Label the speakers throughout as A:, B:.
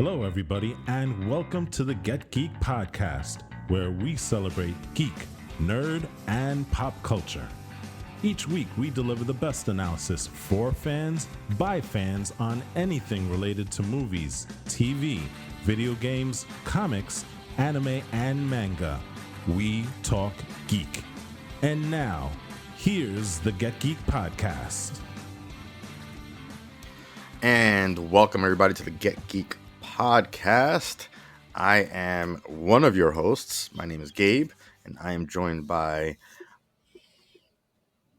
A: Hello, everybody, and welcome to the Geek podcast, where we celebrate geek, nerd, and pop culture. Each week, we deliver the best analysis for fans, by fans, on anything related to movies, TV, video games, comics, anime, and manga. We talk geek. And now, here's the Get Geek podcast.
B: And welcome everybody to the Get Geek podcast. I am one of your hosts. My name is Gabe, and I am joined by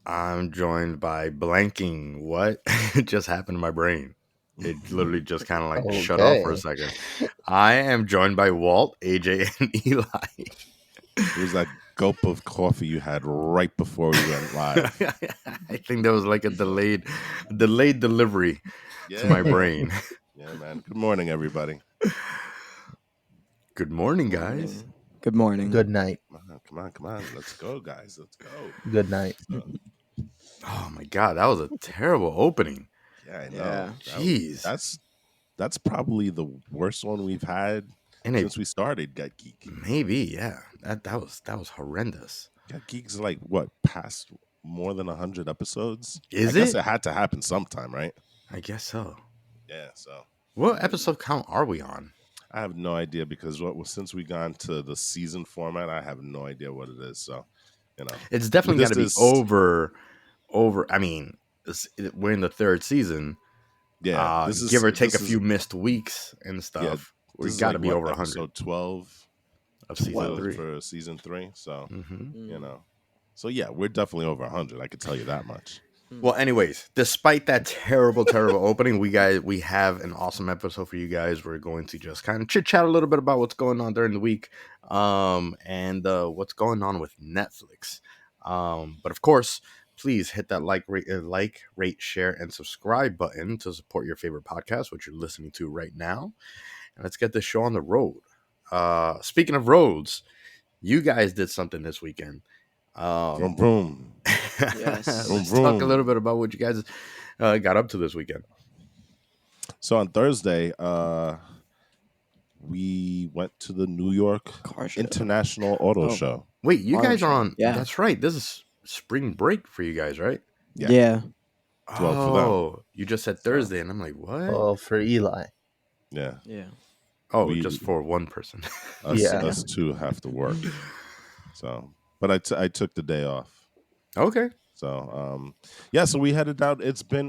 B: blanking. What just happened to my brain? It literally just kind of like shut off for a second. I am joined by Walt, AJ, and Eli.
C: It was that gulp of coffee you had right before we went live.
B: I think there was like a delayed delivery to my brain.
C: Yeah, man. Good morning, everybody.
B: Good morning, guys.
D: Good morning.
E: Good night.
C: Come on. Let's go, guys. Let's go.
E: Good night.
B: Oh my god, that was a terrible opening.
C: Yeah, I know.
D: Yeah.
B: Jeez.
C: That's probably the worst one we've had since we started Get Geek.
B: Maybe, yeah. That was horrendous.
C: Get Geek's like what, past more than 100 episodes? I guess it had to happen sometime, right?
B: I guess so.
C: Yeah, so.
B: What episode count are we on?
C: I have no idea because since we gone to the season format, I have no idea what it is. So,
B: it's definitely got to be over. I mean, we're in the third season.
C: Yeah,
B: give or take a few missed weeks and stuff.
C: Yeah,
B: we got to be over 100.
C: Episode 12
B: of season 3
C: for season 3. So so yeah, we're definitely over 100. I could tell you that much.
B: Well, anyways, despite that terrible opening, we have an awesome episode for you guys. We're going to just kind of chit chat a little bit about what's going on during the week, and what's going on with Netflix. But of course, please hit that like, rate, share, and subscribe button to support your favorite podcast, which you're listening to right now. And let's get this show on the road. Speaking of roads, you guys did something this weekend.
C: Vroom, vroom.
D: Yes.
B: Let's talk a little bit about what you guys got up to this weekend.
C: So on Thursday, we went to the New York International Auto Show.
B: Wait, you guys are on? Yeah, that's right. This is spring break for you guys, right?
D: Yeah.
C: Well, for them.
B: You just said Thursday, and I'm like, what?
E: Oh, for Eli.
C: Yeah.
B: Oh, just for one person.
C: Us two have to work. So, but I took the day off.
B: Okay.
C: So, so we headed out.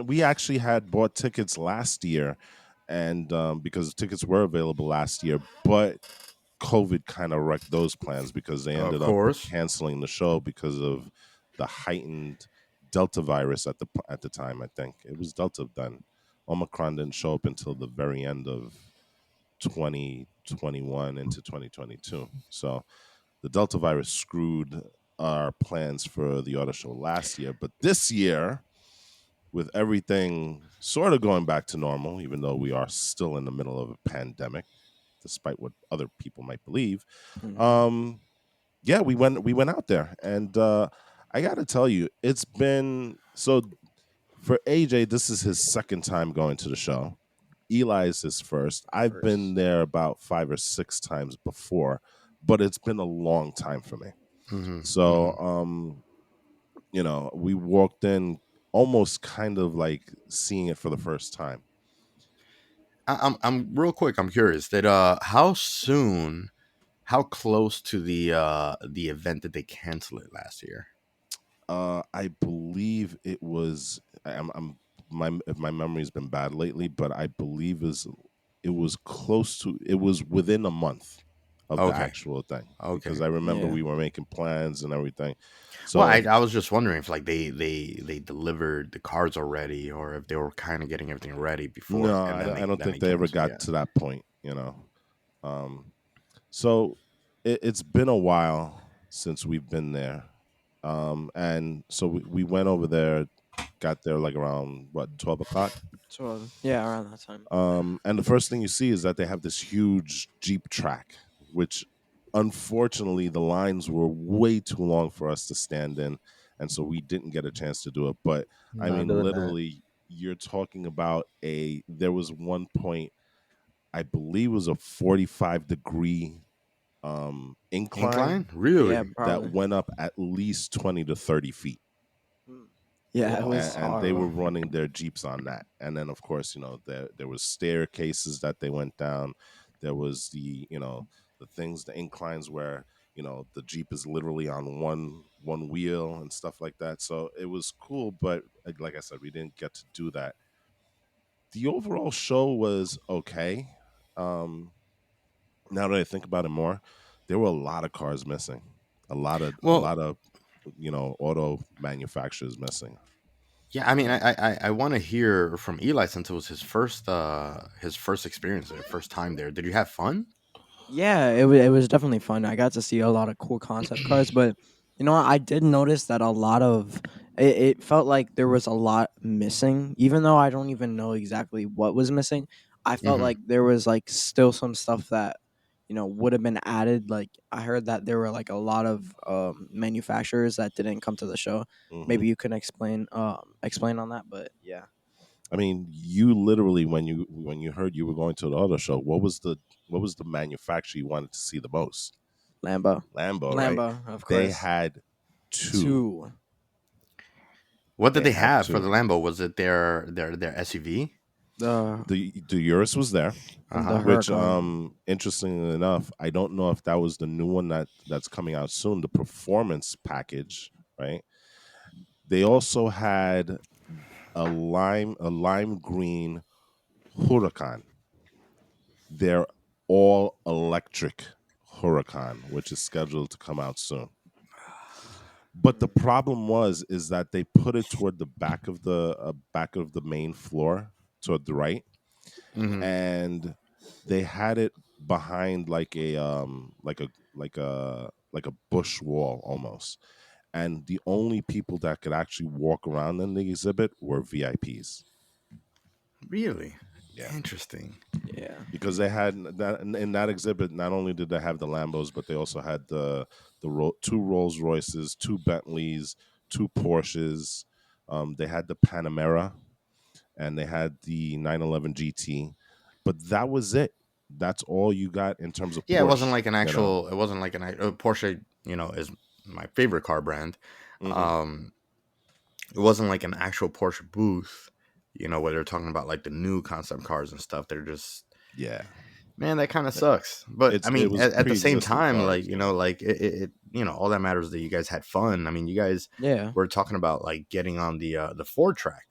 C: We actually had bought tickets last year, and because tickets were available last year, but COVID kind of wrecked those plans because they ended up canceling the show because of the heightened Delta virus at the time. I think it was Delta then. Omicron didn't show up until the very end of 2021 into 2022. So the Delta virus screwed our plans for the auto show last year. But this year, with everything sort of going back to normal, even though we are still in the middle of a pandemic, despite what other people might believe, we went out there. And I got to tell you, it's been... So for AJ, this is his second time going to the show. Eli's his first. I've been there about 5 or 6 times before, but it's been a long time for me. So, we walked in almost kind of like seeing it for the first time.
B: I'm real quick. I'm curious that how close to the event did they cancel it last year?
C: I believe it was. If my memory's been bad lately, but I believe it was close to. It was within a month of the actual thing. Okay. Because I remember we were making plans and everything. So
B: I was just wondering if like they delivered the cards already, or if they were kind of getting everything ready before.
C: No, I don't think they ever got to that point. So it's been a while since we've been there, and so we went over there, got there like around 12 o'clock.
D: 12, yeah, around that time.
C: And the first thing you see is that they have this huge Jeep track, which unfortunately the lines were way too long for us to stand in, and so we didn't get a chance to do it. But I mean, literally, you're talking about there was one point I believe it was a 45-degree incline
B: Incline? Really?
D: Yeah,
C: that
D: probably.
C: went up at least 20 to 30 feet.
D: Yeah, it
B: Whoa.
D: was
C: And they were
D: horrible.
C: running their Jeeps on that. And then, of course, there was staircases that they went down. There was the things, the inclines where, the Jeep is literally on one wheel and stuff like that. So it was cool, but like I said, we didn't get to do that. The overall show was okay. Um, Now that I think about it more, there were a lot of cars missing. A
B: Well,
C: lot of auto manufacturers missing.
B: yeah, I mean, I want to hear from Eli since it was his first experience, their first time there. Did you have fun?
D: Yeah, it was definitely fun. I got to see a lot of cool concept cars, but I did notice that a lot of it felt like there was a lot missing, even though I don't even know exactly what was missing. I felt
B: Hmm.
D: like there was like still some stuff that would have been added. Like I heard that there were like a lot of manufacturers that didn't come to the show.
C: Hmm.
D: Maybe you can explain on that, but yeah,
C: I mean, you literally when you heard you were going to the auto show, what was the manufacturer you wanted to see the most?
D: Lambo,
C: Lambo, right?
D: Lambo, of
C: They
D: course.
C: had two.
D: Two.
B: What did
C: They
B: they
C: had
B: have for the
C: two.
B: Lambo? Was it their SUV?
D: The
C: The Urus was there,
B: Uh
D: the
B: huh.
C: which
D: Huracan.
C: interestingly enough, I don't know if that was the new one that's coming out soon, the performance package, right? They also had a lime green Huracan. They're all electric Huracan, which is scheduled to come out soon. But the problem is that they put it toward the back of the main floor, toward the right,
B: Hmm.
C: and they had it behind like a bush wall almost. And the only people that could actually walk around in the exhibit were VIPs.
B: Really
C: Yeah.
B: interesting.
D: Yeah.
C: Because they had that in that exhibit. Not only did they have the Lambos, but they also had two Rolls Royces, two Bentleys, two Porsches. They had the Panamera, and they had the 911 GT, but that was it. That's all you got in terms of
B: Yeah, it wasn't
C: Porsche.
B: like an
C: You know.
B: actual. It wasn't like Porsche. Is my favorite car brand.
C: Hmm.
B: Um, it wasn't like an actual Porsche booth. Where they're talking about like the new concept cars and stuff. They're just,
C: Yeah,
B: man, that kind of sucks. But I
C: it
B: mean,
C: was
B: at the same
C: pre-existing
B: time, like
C: cars. Yeah.
B: like all that matters is that you guys had fun. I mean, you guys
D: Yeah.
B: were talking about like getting on the Ford track.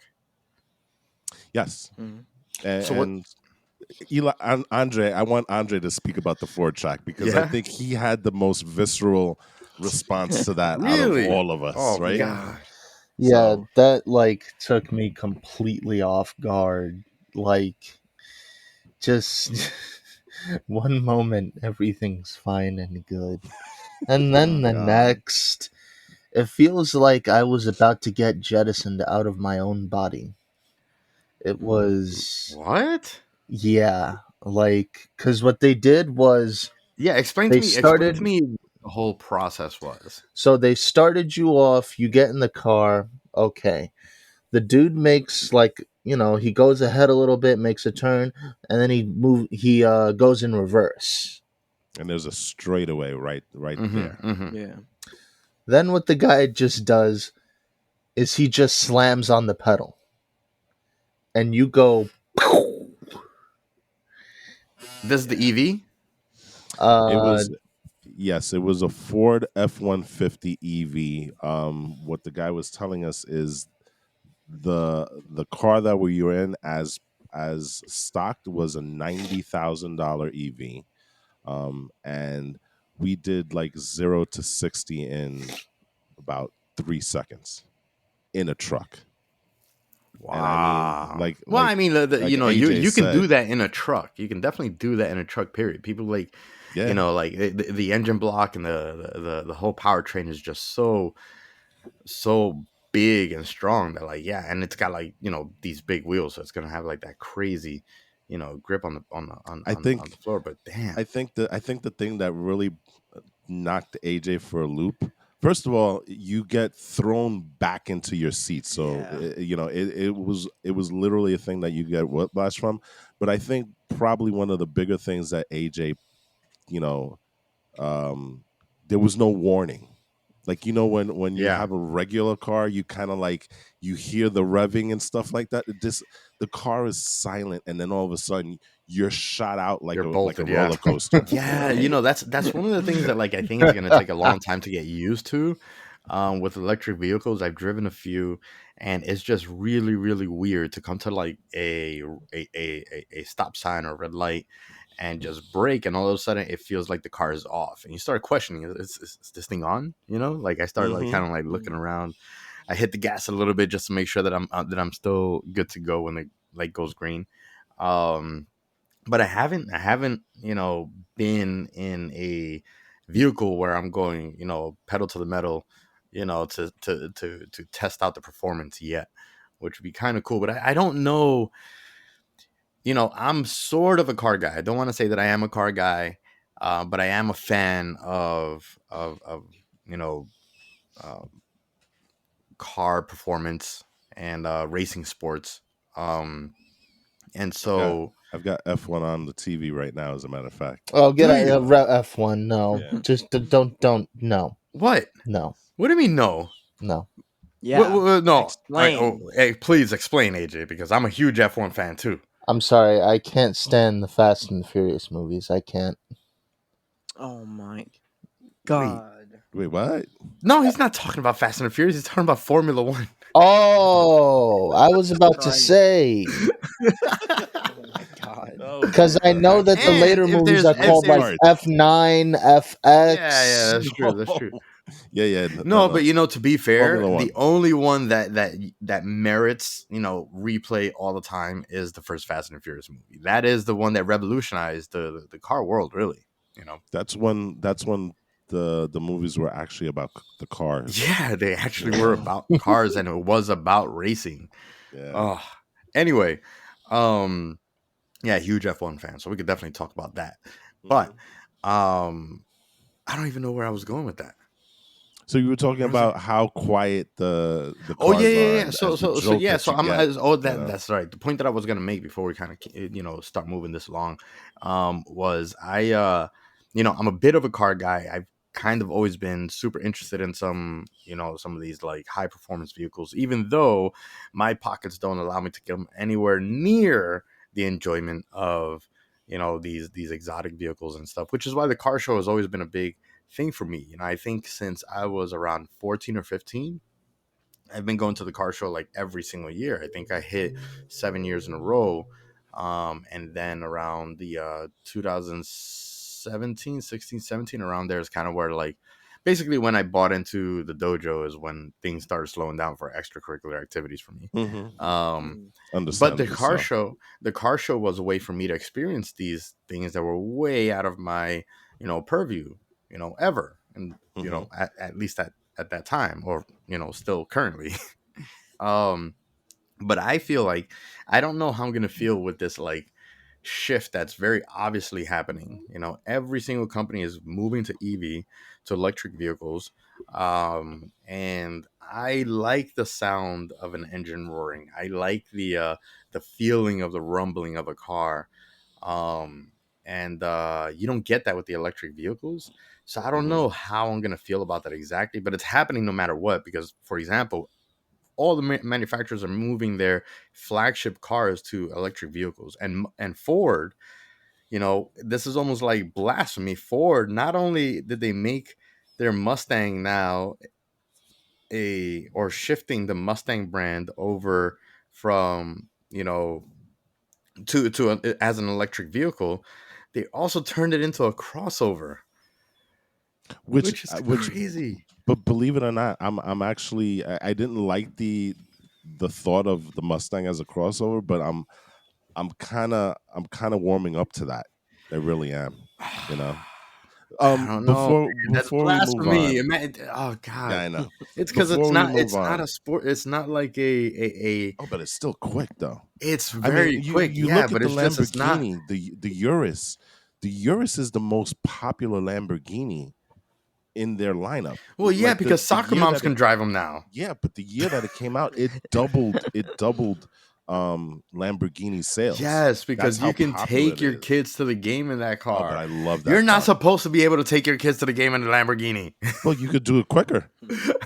C: Yes,
D: Mhm.
C: and,
B: So what?
C: and Andre, I want Andre to speak about the Ford track because I
B: Yeah,
C: think he had the most visceral response to that out of
B: really?
C: all of us,
B: Oh
C: right?
D: Yeah.
B: God.
E: Yeah,
C: So
E: that like took me completely off guard. Like just one moment everything's fine and good. And then
C: oh
E: the
C: God.
E: next it feels like I was about to get jettisoned out of my own body. It was
B: What?
E: yeah, like cuz what they did was
B: Yeah, explain to
E: they
B: me. Explain to
E: started
B: me what the whole process was.
E: so they started you off, you get in the car, okay. The dude makes like he goes ahead a little bit, makes a turn, and then he goes in reverse.
C: And there's a straightaway right
B: Mm-hmm.
C: there.
B: Mm-hmm.
D: Yeah.
E: Then what the guy just does is he just slams on the pedal, and you go.
B: This is the
C: Yeah.
B: EV.
C: It
E: Uh,
C: was Yes, it was a Ford F-150 EV. What the guy was telling us is the car that we were in as stocked was a $90,000 EV. And we did like 0 to 60 in about 3 seconds in a truck. And I mean,
B: Wow.
C: like
B: Well,
C: like
B: I mean,
C: like
B: you
C: AJ
B: you can do
C: said,
B: that in a truck. You can definitely do that in a truck. Period. People like,
C: yeah.
B: like the engine block and the whole powertrain is just so big and strong that like yeah, and it's got like these big wheels, so it's gonna have like that crazy grip on the
C: I
B: on the
C: think
B: floor. But damn.
C: I think the thing that really knocked AJ for a loop first of all, you get thrown back into your seat. So
D: Yeah.
C: it was literally a thing that you get whiplash from. But I think probably one of the bigger things that AJ, you know, um, there was no warning. Like when you
B: Yeah.
C: have a regular car, you kind of like you hear the revving and stuff like that. The car is silent, and then all of a sudden you're shot out
B: You're
C: like a
B: bolted, yeah.
C: roller coaster.
B: Yeah, that's one of the things that like I think is gonna take a long time to get used to. With electric vehicles, I've driven a few, and it's just really, really weird to come to like a stop sign or red light and just brake, and all of a sudden it feels like the car is off, and you start questioning, is this thing on? You know, like I started like
C: Hmm.
B: kind of like looking around. I hit the gas a little bit just to make sure that I'm still good to go when the light goes green. Um, but I haven't been in a vehicle where I'm going pedal to the metal, to test out the performance yet, which would be kind of cool. But I don't know. I'm sort of a car guy. I don't want to say that I am a car guy, but I am a fan of you know uh, car performance and racing sports. Um, and
C: I've got
B: so,
C: I've got F1 on the TV right now. As a matter of fact.
E: Oh, get
B: do
E: out
B: you?
E: F1. No,
C: Yeah.
E: just don't. No,
B: What?
E: no,
B: What do you mean no?
E: no.
D: Yeah.
B: No.
D: Explain.
B: Hey, please explain, AJ, because I'm a huge F1 fan too.
E: I'm sorry. I can't stand the Fast and the Furious movies. I can't.
D: Oh my
B: Wait,
D: God.
C: Wait, what?
B: no, he's not talking about Fast and the Furious. He's talking about Formula One.
E: Oh, I was about to
D: Christ.
E: say
D: Oh my God.
C: No,
E: because I know that the
B: And
E: later
B: if
E: movies
B: there's
E: are
B: if
E: called like
B: there's
C: Smart.
E: F9,
B: yeah,
E: FX.
B: that's true. That's true.
C: Yeah, yeah.
B: No,
C: No.
B: but to be fair,
C: Formula
B: the
C: One.
B: only one that merits replay all the time is the first Fast and the Furious movie. That is the one that revolutionized the car world, really. You know.
C: That's when the movies were actually about the cars.
B: Yeah, they actually were
C: Yeah.
B: about cars, and it was about racing.
C: Yeah.
B: Oh, anyway, um, yeah, huge F1 fan, so we could definitely talk about that. But
C: Mhm.
B: I don't even know where I was going with that.
C: So you were talking
B: Where was I?
C: about how quiet the
B: Oh yeah,
C: cars
B: yeah,
C: are
B: yeah.
C: and the
B: So
C: jolt
B: yeah.
C: that
B: So
C: you get. You know.
B: that's right. The point that I was gonna make before we kind of start moving this along, was I'm a bit of a car guy. I've kind of always been super interested in some of these like high performance vehicles, even though my pockets don't allow me to get them anywhere near the enjoyment of these exotic vehicles and stuff. Which is why the car show has always been a big thing for me. I think since I was around 14 or 15. I've been going to the car show like every single year. I think I hit 7 years in a row. And then around the 2017, 16, 17, around there is kind of where like basically when I bought into the dojo is when things started slowing down for extracurricular activities for me.
C: Hmm.
B: Um,
D: Mm.
B: but
C: Understandably so.
B: the car show was a way for me to experience these things that were way out of my, purview, ever. And,
C: Hmm.
B: at least at that time, or, still currently. um, but I feel like I don't know how I'm gonna feel with this like shift that's very obviously happening. Every single company is moving to EV, to electric vehicles, and I like the sound of an engine roaring. I like the feeling of the rumbling of a car, and you don't get that with the electric vehicles. So I don't
C: Hmm.
B: know how I'm gonna feel about that exactly, but it's happening no matter what. Because, for example, all the manufacturers are moving their flagship cars to electric vehicles, and Ford, this is almost like blasphemy. Ford, not only did they make their Mustang now or shifting the Mustang brand over from as an electric vehicle, they also turned it into a crossover,
C: Which
B: which is
C: which
B: crazy.
C: but believe it or not, I'm actually I didn't like the thought of the Mustang as a crossover, but I'm kind of warming up to that. I really am. You know.
B: I don't know, man. That's
C: Before we move
B: blasphemy.
C: on,
B: Oh
C: yeah,
B: God,
C: I know.
B: it's because
C: Before we move
B: it's not
C: on,
B: a sport. It's not like a.
C: oh, but it's still quick though.
B: It's
C: I mean,
B: very
C: you
B: quick,
C: you
B: yeah,
C: look at
B: but
C: the
B: it's not.
C: Lamborghini, the Urus. The Urus is the most popular Lamborghini, in their lineup.
B: Well, yeah,
C: Like
B: because
C: the
B: soccer
C: year
B: moms
C: that it,
B: can drive them now.
C: yeah, but the year that it came out, it doubled Lamborghini sales.
B: Yes,
C: That's
B: because
C: how
B: you can
C: popular
B: take
C: it
B: your
C: is.
B: kids to the game in that
C: Oh, but
B: car.
C: I love
B: You're
C: that
B: not
C: car.
B: supposed to be able to take your kids to the game in a Lamborghini.
C: Well, you could do it quicker,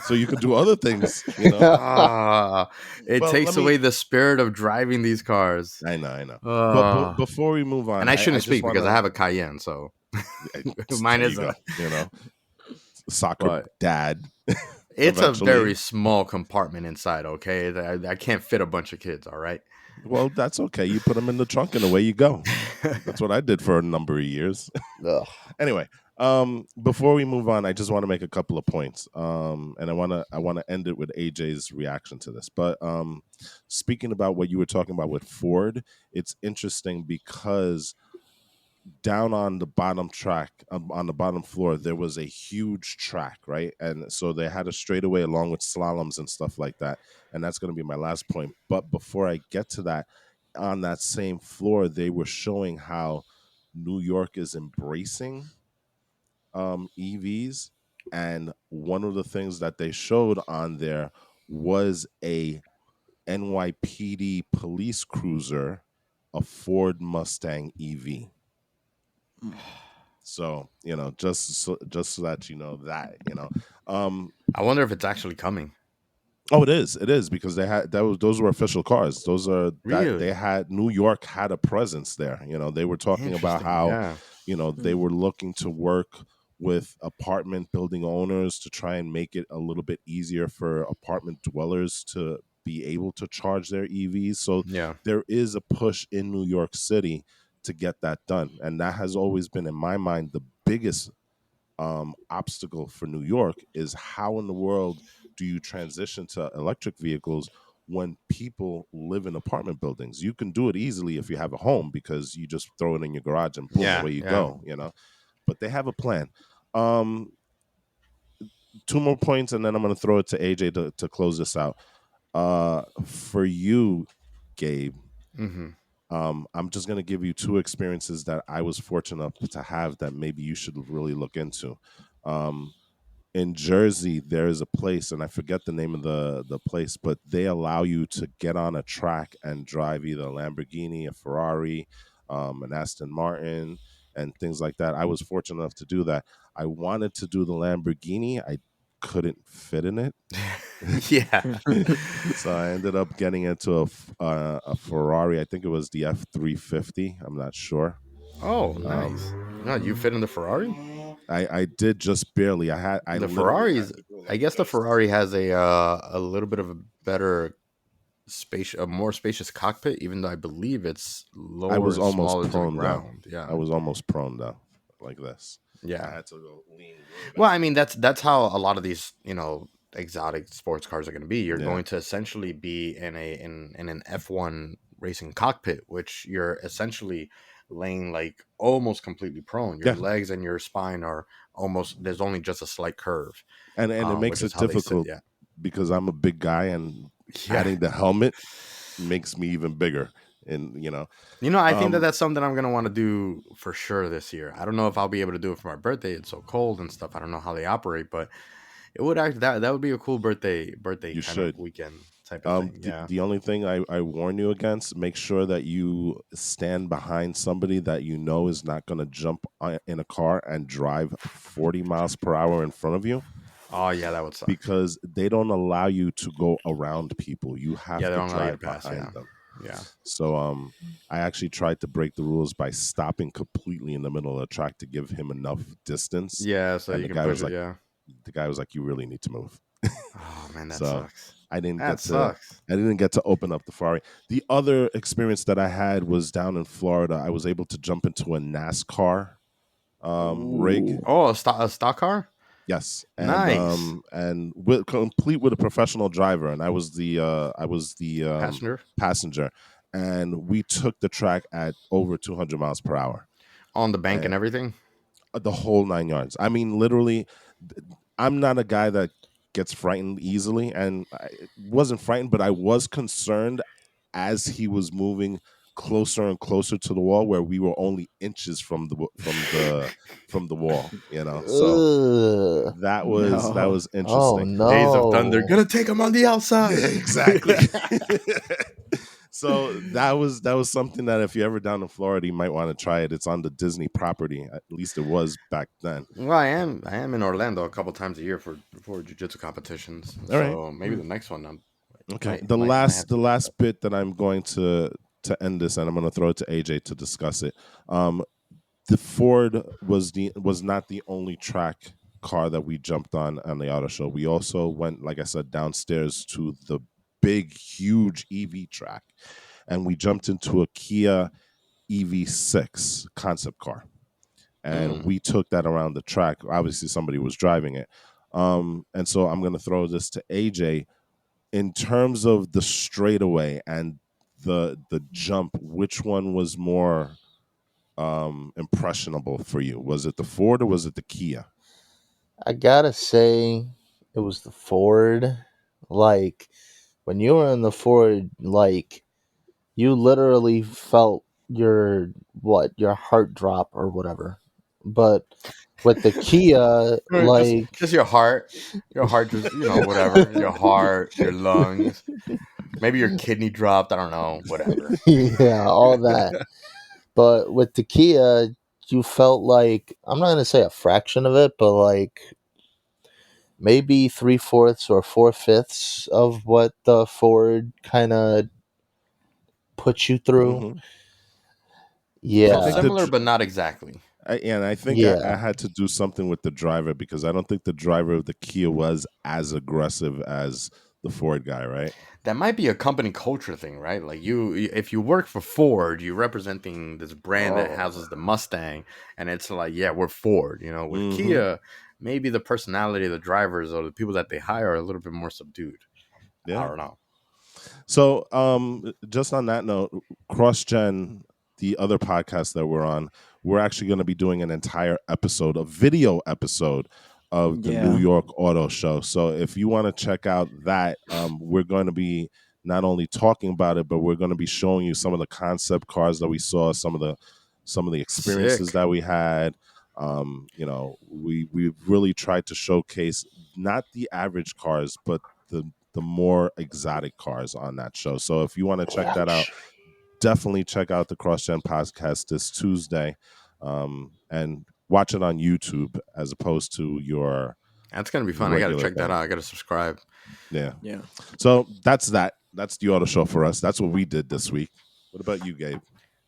C: so you could do other things. You know.
B: Ah, it
C: Well, let
B: takes
C: me.
B: away the spirit of driving these cars.
C: I know. But
B: Ah.
C: before we move on,
B: And I
C: I
B: shouldn't
C: just
B: speak
C: want
B: because I
C: to.
B: have a Cayenne, so mine
C: There you go.
B: isn't.
C: You know, soccer
B: But
C: dad.
B: it's a very
C: Eventually,
B: small compartment inside. Okay, I can't fit a bunch of kids. All right.
C: well, that's okay. You put them in the trunk and away you go. That's what I did for a number of years.
E: Ugh.
C: Anyway, before we move on, I just want to make a couple of points. And I wanna end it with AJ's reaction to this. But speaking about what you were talking about with Ford, it's interesting because down on the bottom track, on the bottom floor, there was a huge track, right? And so they had a straightaway along with slaloms and stuff like that. And that's going to be my last point. But before I get to that, on that same floor, they were showing how New York is embracing EVs. And one of the things that they showed on there was a NYPD police cruiser, a Ford Mustang EV. So just so that you know that
B: I wonder if it's actually coming.
C: oh, it is because those were official cars. Those are that they
B: Really
C: had New York had a presence there. They were talking about
B: interesting.
C: how
B: Yeah.
C: they were looking to work with apartment building owners to try and make it a little bit easier for apartment dwellers to be able to charge their EVs. So
B: Yeah.
C: there is a push in New York City to get that done, and that has always been in my mind the biggest obstacle for New York is how in the world do you transition to electric vehicles when people live in apartment buildings? You can do it easily if you have a home because you just throw it in your garage and boom,
B: Yeah.
C: away you
B: Yeah.
C: go. But they have a plan. Um, two more points, and then I'm going to throw it to AJ to close this out. For you, Gabe,
B: Hmm.
C: I'm just going to give you two experiences that I was fortunate enough to have that maybe you should really look into. Um, in Jersey, there is a place, and I forget the name of the place, but they allow you to get on a track and drive either a Lamborghini, a Ferrari, an Aston Martin, and things like that. I was fortunate enough to do that. I wanted to do the Lamborghini. I couldn't fit in it.
B: Yeah.
C: So I ended up getting into a Ferrari. I think it was the F350. I'm not sure.
B: Oh,
C: Um,
B: nice. No, you fit in the Ferrari.
C: I did just barely. I
B: The
C: literally
B: Ferraris.
C: had to go
B: I
C: like
B: guess the
C: this.
B: Ferrari has a little bit of a better space, a more spacious cockpit, even though I believe it's
C: I
B: lower
C: was
B: and
C: almost
B: smaller to the
C: prone down.
B: ground. Yeah.
C: I was almost prone down like this. I
B: Yeah.
C: had to go lean way
B: Well,
C: back.
B: I mean that's how a lot of these exotic sports cars are going to be. You're
C: Yeah,
B: going to essentially be in an F1 racing cockpit, which you're essentially laying like almost completely prone. Your
C: yeah,
B: legs and your spine are almost there's only just a slight curve,
C: and it makes
B: which is
C: it
B: how they sit.
C: difficult
B: Yeah,
C: because I'm a big guy, and
B: yeah.
C: adding the helmet makes me even bigger. And
B: I think that
C: um,
B: that's something I'm gonna want to do for sure this year. I don't know if I'll be able to do it for my birthday. It's so cold and stuff. I don't know how they operate, but it would act that would be a cool birthday
C: you
B: kind of
C: should.
B: weekend type of thing.
C: The,
B: Yeah.
C: the only thing I warn you against, make sure that you stand behind somebody that you know is not going to jump in a car and drive 40 miles per hour in front of you,
B: Oh yeah, that would suck.
C: because they don't allow you to go around people. You have
B: Yeah, they
C: to
B: don't allow you to
C: drive
B: pass. Yeah,
C: behind them.
B: yeah,
C: So I actually tried to break the rules by stopping completely in the middle of the track to give him enough distance.
B: yeah. So
C: And
B: you can push it. Yeah.
C: the guy was like, you really need to move.
B: Oh man, that
C: So
B: sucks.
C: I didn't
B: That
C: get to
B: sucks.
C: I didn't get to open up the Ferrari. The other experience that I had was down in Florida. I was able to jump into a NASCAR rig.
D: Ooh.
B: Oh, a stock car.
C: Yes,
B: Nice.
C: and complete with a professional driver, and I was the
B: Passenger
C: passenger, and we took the track at over 200 miles per hour,
B: on the bank and
C: and
B: everything.
C: the whole 9 yards. I mean, literally, I'm not a guy that gets frightened easily, and I wasn't frightened, but I was concerned as he was moving closer and closer to the wall, where we were only inches from the wall. So
E: Ugh.
C: that
D: No.
C: was
E: Oh
C: interesting.
B: Days of Thunder,
E: no.
B: gonna take him on the outside.
C: Exactly. So that was something that if you're ever down in Florida, you might want to try it. It's on the Disney property. At least it was back then.
B: Well, I am in Orlando a couple times a year for jiu-jitsu competitions.
C: All right.
B: So maybe the next one
C: Okay.
B: might
C: The
B: might have
C: last
B: to
C: the
B: do
C: last
B: that.
C: bit that I'm going to end this, and I'm going to throw it to AJ to discuss it. The Ford was not the only track car that we jumped on the auto show. We also went, like I said, downstairs to the big, huge EV track, and we jumped into a Kia EV6 concept car, and
B: Mm.
C: we took that around the track. Obviously, somebody was driving it, and so I'm going to throw this to AJ. In terms of the straightaway and the jump, which one was more impressionable for you? Was it the Ford or was it the Kia?
E: I gotta say, it was the Ford. Like, when you were in the Ford, like, you literally felt your heart drop or whatever. But with the Kia,
B: Or just
E: like,
B: just your heart just whatever, your heart, your lungs, maybe your kidney dropped. I don't know, whatever.
E: yeah, all that. But with the Kia, you felt like, I'm not gonna say a fraction of it, but like maybe 3/4 or 4/5 of what the Ford kind of put you through.
C: Hmm. I
B: So
C: think
E: Yeah,
C: the
B: similar, but not exactly.
C: I think I
E: yeah.
C: had to do something with the driver because I don't think the driver of the Kia was as aggressive as the Ford guy, right?
B: That might be a company culture thing, right? Like if you work for Ford, you're representing this brand that houses the Mustang, and it's like, yeah, we're Ford. With
C: Hmm.
B: Kia, maybe the personality of the drivers or the people that they hire are a little bit more subdued. I
C: Yeah.
B: don't know.
C: So, just on that note, CrossGen, the other podcast that we're on, we're actually going to be doing an entire episode, a video episode of the New
D: Yeah.
C: York Auto Show. So, if you want to check out that, we're going to be not only talking about it, but we're going to be showing you some of the concept cars that we saw, some of the experiences
B: Sick.
C: that we had. We really tried to showcase not the average cars, but the more exotic cars on that show. So if you want to check that out, definitely check out the CrossGen podcast this Tuesday, and watch it on YouTube as opposed to your
B: That's gonna be fun. I gotta
C: regular
B: check that
C: thing.
B: out. I gotta subscribe.
C: Yeah.
D: Yeah.
C: So that's that. That's the auto show for us. That's what we did this week. What about you, Gabe?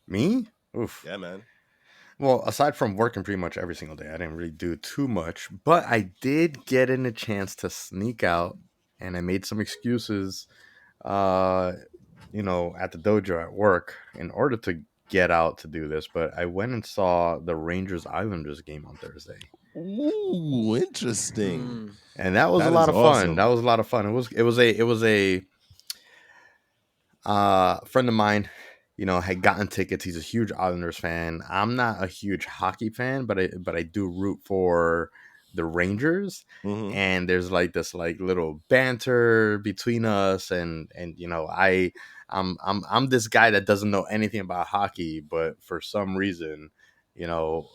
B: Me? Oof.
C: Yeah, man.
B: Well, aside from working pretty much every single day, I didn't really do too much, but I did get in a chance to sneak out, and I made some excuses, uh, at the dojo at work in order to get out to do this. But I went and saw the Rangers Islanders game on Thursday,
C: Ooh, interesting.
D: Mm.
B: and that was a
C: That
B: lot
C: is
B: of fun.
C: awesome.
B: That was a lot of fun. It was a friend of mine, had gotten tickets. He's a huge Islanders fan. I'm not a huge hockey fan, but I do root for the Rangers.
C: Hmm.
B: And there's like this like little banter between us, and I'm this guy that doesn't know anything about hockey, but for some reason, you know.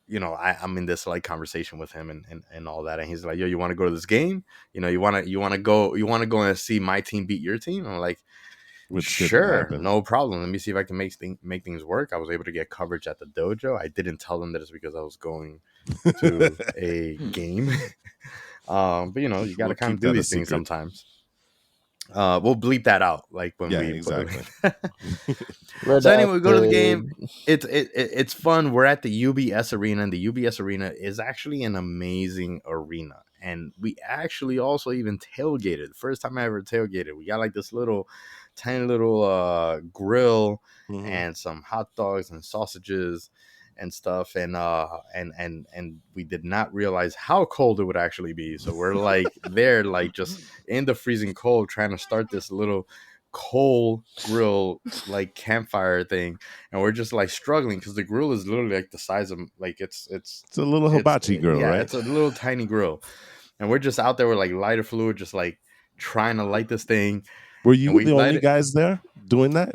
B: I'm in this like conversation with him and all that, and he's like, "Yo, you want to go to this game? You want to go and see my team beat your team?" I'm like,
C: Which didn't
B: sure,
C: happen.
B: no problem. Let me see if I can make things work. I was able to get coverage at the dojo. I didn't tell them that it's because I was going to a
D: Hmm.
B: game. But you got
C: We'll
B: to kind of
C: keep
B: do
C: that a
B: these things
C: secret.
B: sometimes. We'll bleep that out, like when
C: Yeah,
B: we put
C: exactly.
B: it. So anyway, we go to the
E: Redacted.
B: game. It's fun. We're at the UBS Arena, and the UBS Arena is actually an amazing arena. And we actually also even tailgated. First time I ever tailgated. We got like this little, tiny little grill
C: Hmm.
B: and some hot dogs and sausages and stuff. And we did not realize how cold it would actually be. So we're like there, like just in the freezing cold, trying to start this little coal grill like campfire thing, and we're just like struggling because the grill is literally like the size of like
C: It's a little hibachi girl,
B: yeah,
C: right?
B: it's a little tiny grill, and we're just out there with like lighter fluid, just like trying to light this thing,
C: Were
B: and
C: you
B: we
C: the
B: light
C: only
B: it.
C: guys there doing that?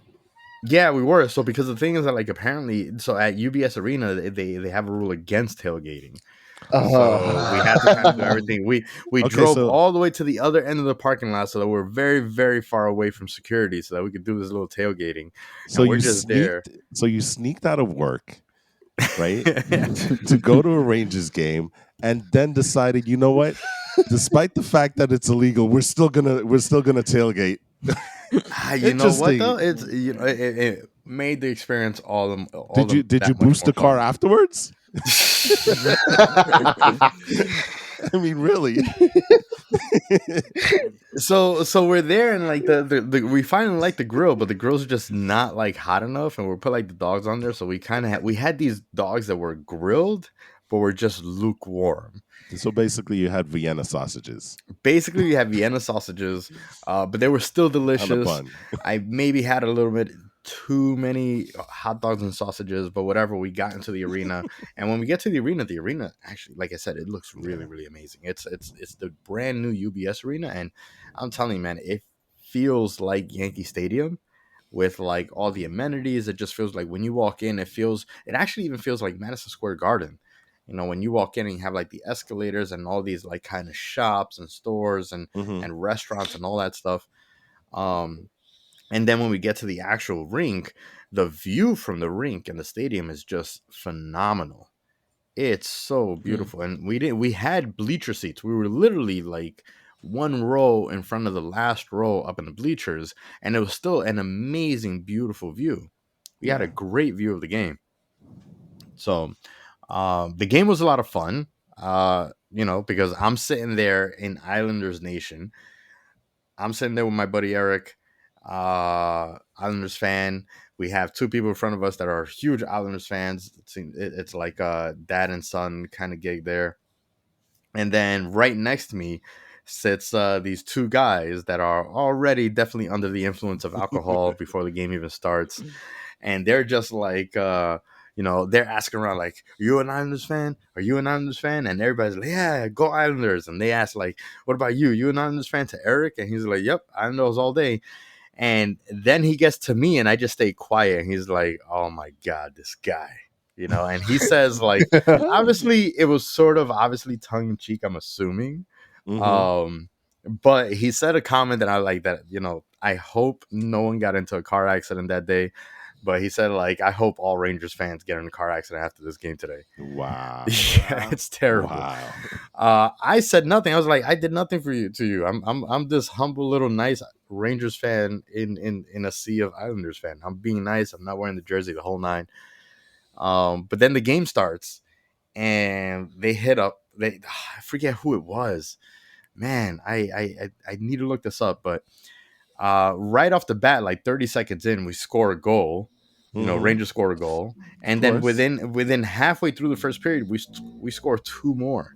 B: Yeah, we were. So because the thing is that like apparently, so at UBS Arena they have a rule against tailgating. So we had to kind of do
D: Mm.
B: everything. We
C: Okay,
B: drove
C: so
B: all the way to the other end of the parking lot so that we're very very far away from security so that we could do this little tailgating,
C: so
B: and we're
C: you
B: just there.
C: sneaked so you sneaked out of work, right? To go to a Rangers game, and then decided, you know what? Despite the fact that it's illegal, we're still gonna tailgate.
B: You know what though?
C: Interesting.
B: It's it made the experience all
C: Did you
B: the
C: did you
B: that much
C: boost
B: more
C: the car
B: fun.
C: afterwards? I mean, really?
B: So we're there and like the we finally like the grill, but the grill's just not like hot enough, and we put like the dogs on there, so we kind of we had these dogs that were grilled, but were just lukewarm.
C: So basically, you had Vienna sausages
B: Basically, we have Vienna sausages, but they were still
C: on a
B: delicious.
C: bun.
B: I maybe had a little bit too many hot dogs and sausages, but whatever. We got into the arena, and when we get to the arena actually, like I said, it looks really,
C: Yeah.
B: really amazing. It's the brand new UBS arena, and I'm telling you, man, it feels like Yankee Stadium with like all the amenities. It just feels like when you walk in, it actually even feels like Madison Square Garden. You know, when you walk in and you have like the escalators and all these like kind of shops and stores
C: Hmm.
B: and restaurants and all that stuff. Um, and then when we get to the actual rink, the view from the rink and the stadium is just phenomenal. It's so
D: Mm.
B: beautiful, and we had bleacher seats. We were literally like one row in front of the last row up in the bleachers, and it was still an amazing, beautiful view. We had a
C: Yeah.
B: great view of the game. So the game was a lot of fun. Because I'm sitting there in Islanders Nation. I'm sitting there with my buddy Eric, Islanders fan. We have two people in front of us that are huge Islanders fans. It's like a dad and son kind of gig there. And then right next to me sits these two guys that are already definitely under the influence of alcohol before the game even starts, and they're just like they're asking around like, are you an Islanders fan, are you an Islanders fan? And everybody's like, yeah, go Islanders. And they ask like, what about you an Islanders fan, to Eric? And he's like, yep, Islanders all day. And then he gets to me and I just stay quiet, and he's like, oh my god, this guy, and he says like, obviously it was sort of obviously tongue-in-cheek, I'm assuming.
C: Hmm.
B: um but he said a comment that I like, that I hope no one got into a car accident that day. But he said like, I hope all Rangers fans get in a car accident after this game today.
C: Wow.
B: Yeah,
D: Wow.
B: it's terrible.
C: Wow.
B: I said nothing. I was like, I did nothing for you to you. I'm this humble little nice Rangers fan in a sea of Islanders fan. I'm being nice. I'm not wearing the jersey, the whole nine. But then the game starts and they hit up. I forget who it was. Man, I need to look this up. But right off the bat, like 30 seconds in, we score a goal.
C: Hmm.
B: Rangers score a goal,
C: Of
B: and then
C: course.
B: within halfway through the first period, we score two more.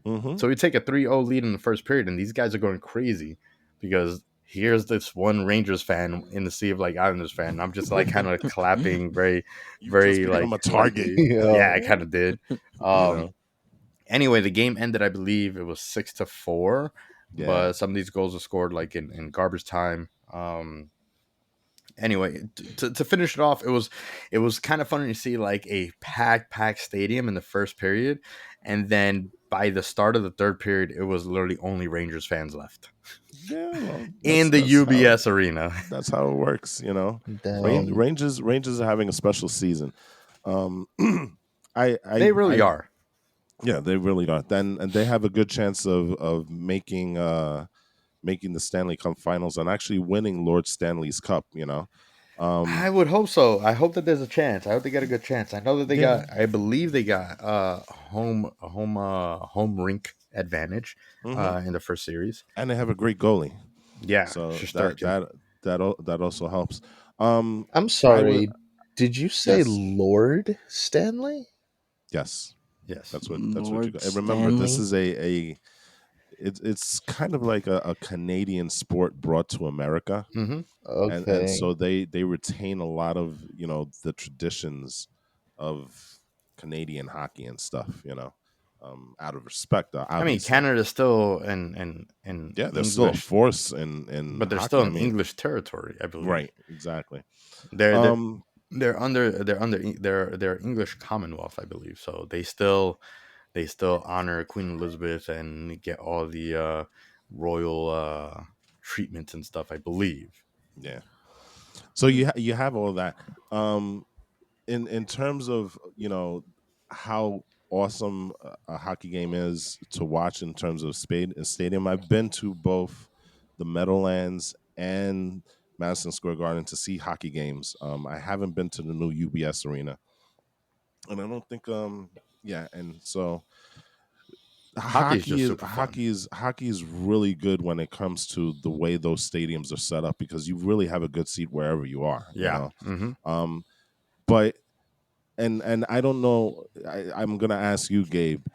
C: Hmm.
B: So we take a 3-0 lead in the first period, and these guys are going crazy because here's this one Rangers fan in the sea of like Islanders fan. And I'm just like kind of clapping, very,
C: You've just
B: very
C: become
B: like
C: a target.
B: lightly. Yeah, I
E: Yo.
B: kind of did.
C: You
B: Um,
C: know.
B: anyway, the game ended. I believe it was 6-4,
C: Yeah.
B: but some of these goals were scored like in garbage time. Anyway, to finish it off, it was kind of funny to see like a packed stadium in the first period, and then by the start of the third period, it was literally only Rangers fans left
C: Yeah. Well,
B: in the UBS arena.
C: that's how it works.
E: Damn.
C: Rangers are having a special season. Um,
B: They really
C: I
B: are.
C: Yeah, they really are. Then and they have a good chance of making the Stanley Cup Finals and actually winning Lord Stanley's Cup.
B: I
C: Um,
B: would hope so. I hope that there's a chance. I hope they get a good chance. I know that
C: yeah.
B: I believe they got home rink advantage
C: Hmm.
B: in the first series.
C: And they have a great goalie,
B: Yeah,
C: so
B: Shusterkin.
C: that also helps. Um,
E: I'm
C: I would
E: sorry. Did you say
C: Yes,
E: Lord Stanley?
C: yes,
B: Yes.
C: that's what you
D: Lord
C: got. And remember, this
D: Stanley.
C: is it's kind of like a Canadian sport brought to America,
B: Mm-hmm.
C: and
E: Okay.
C: so they retain a lot of the traditions of Canadian hockey and stuff. out of respect,
B: I mean,
C: obviously.
B: Canada's still in
C: Yeah, they're still in
B: English,
C: force in
B: but they're still
C: hockey. I
B: in
C: mean,
B: English territory, I believe.
C: right, exactly.
B: They're they're
C: Um,
B: they're English Commonwealth, I believe. So they still honor Queen Elizabeth and get all the royal treatments and stuff, I believe.
C: yeah. So you have all that. Um, in terms of how awesome a hockey game is to watch in terms of spade and stadium, I've been to both the Meadowlands and Madison Square Garden to see hockey games. I haven't been to the new UBS Arena, and I don't think yeah, and so
B: Hockey is just super fun.
C: hockey is really good when it comes to the way those stadiums are set up, because you really have a good seat wherever you are,
B: Yeah. Hmm.
C: um but and I don't know, I'm gonna ask you, Gabe.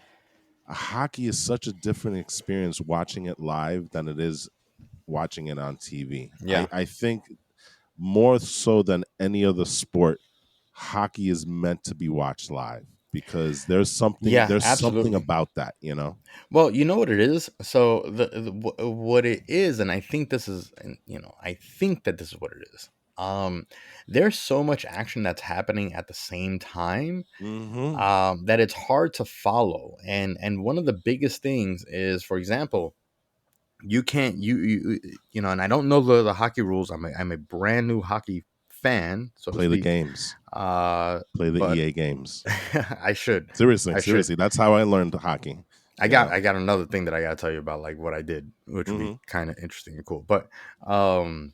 C: Hockey is such a different experience watching it live than it is watching it on TV.
B: Yeah.
C: I think more so than any other sport, hockey is meant to be watched live, because
B: Yeah,
C: there's something
B: absolutely.
C: about that, you know.
B: Well, you know what it is. So what it is, and I think this is, and I think that this is what it is. Um, there's so much action that's happening at the same time,
C: Mm-hmm.
B: that it's hard to follow. And one of the biggest things is, for example, you can't and I don't know the hockey rules. I'm a brand new hockey fan, so to
C: Play the
B: speak.
C: games.
B: Uh,
C: Play the
B: but
C: EA games.
B: I should.
C: Seriously,
B: I should.
C: seriously. That's how I learned hockey.
B: I
C: You
B: got
C: know.
B: I got another thing that I gotta tell you about, like what I did, which would be
C: Mm-hmm.
B: kind of interesting and cool. Um,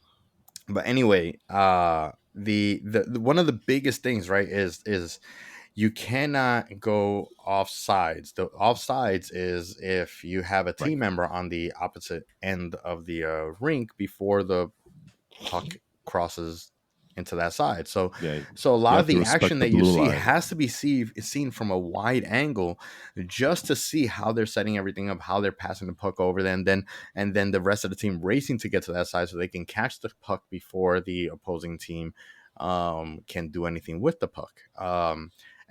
B: but anyway, the one of the biggest things, right, is you cannot go off sides. The off sides is if you have a
C: Right.
B: team member on the opposite end of the rink before the puck crosses into that side. So
C: Yeah.
B: so a
C: You
B: lot of
C: have to
B: the
C: respect
B: action
C: the
B: that you
C: blue
B: see
C: line.
B: has to be seen from a wide angle, just to see how they're setting everything up, how they're passing the puck over, and then the rest of the team racing to get to that side so they can catch the puck before the opposing team can do anything with the puck.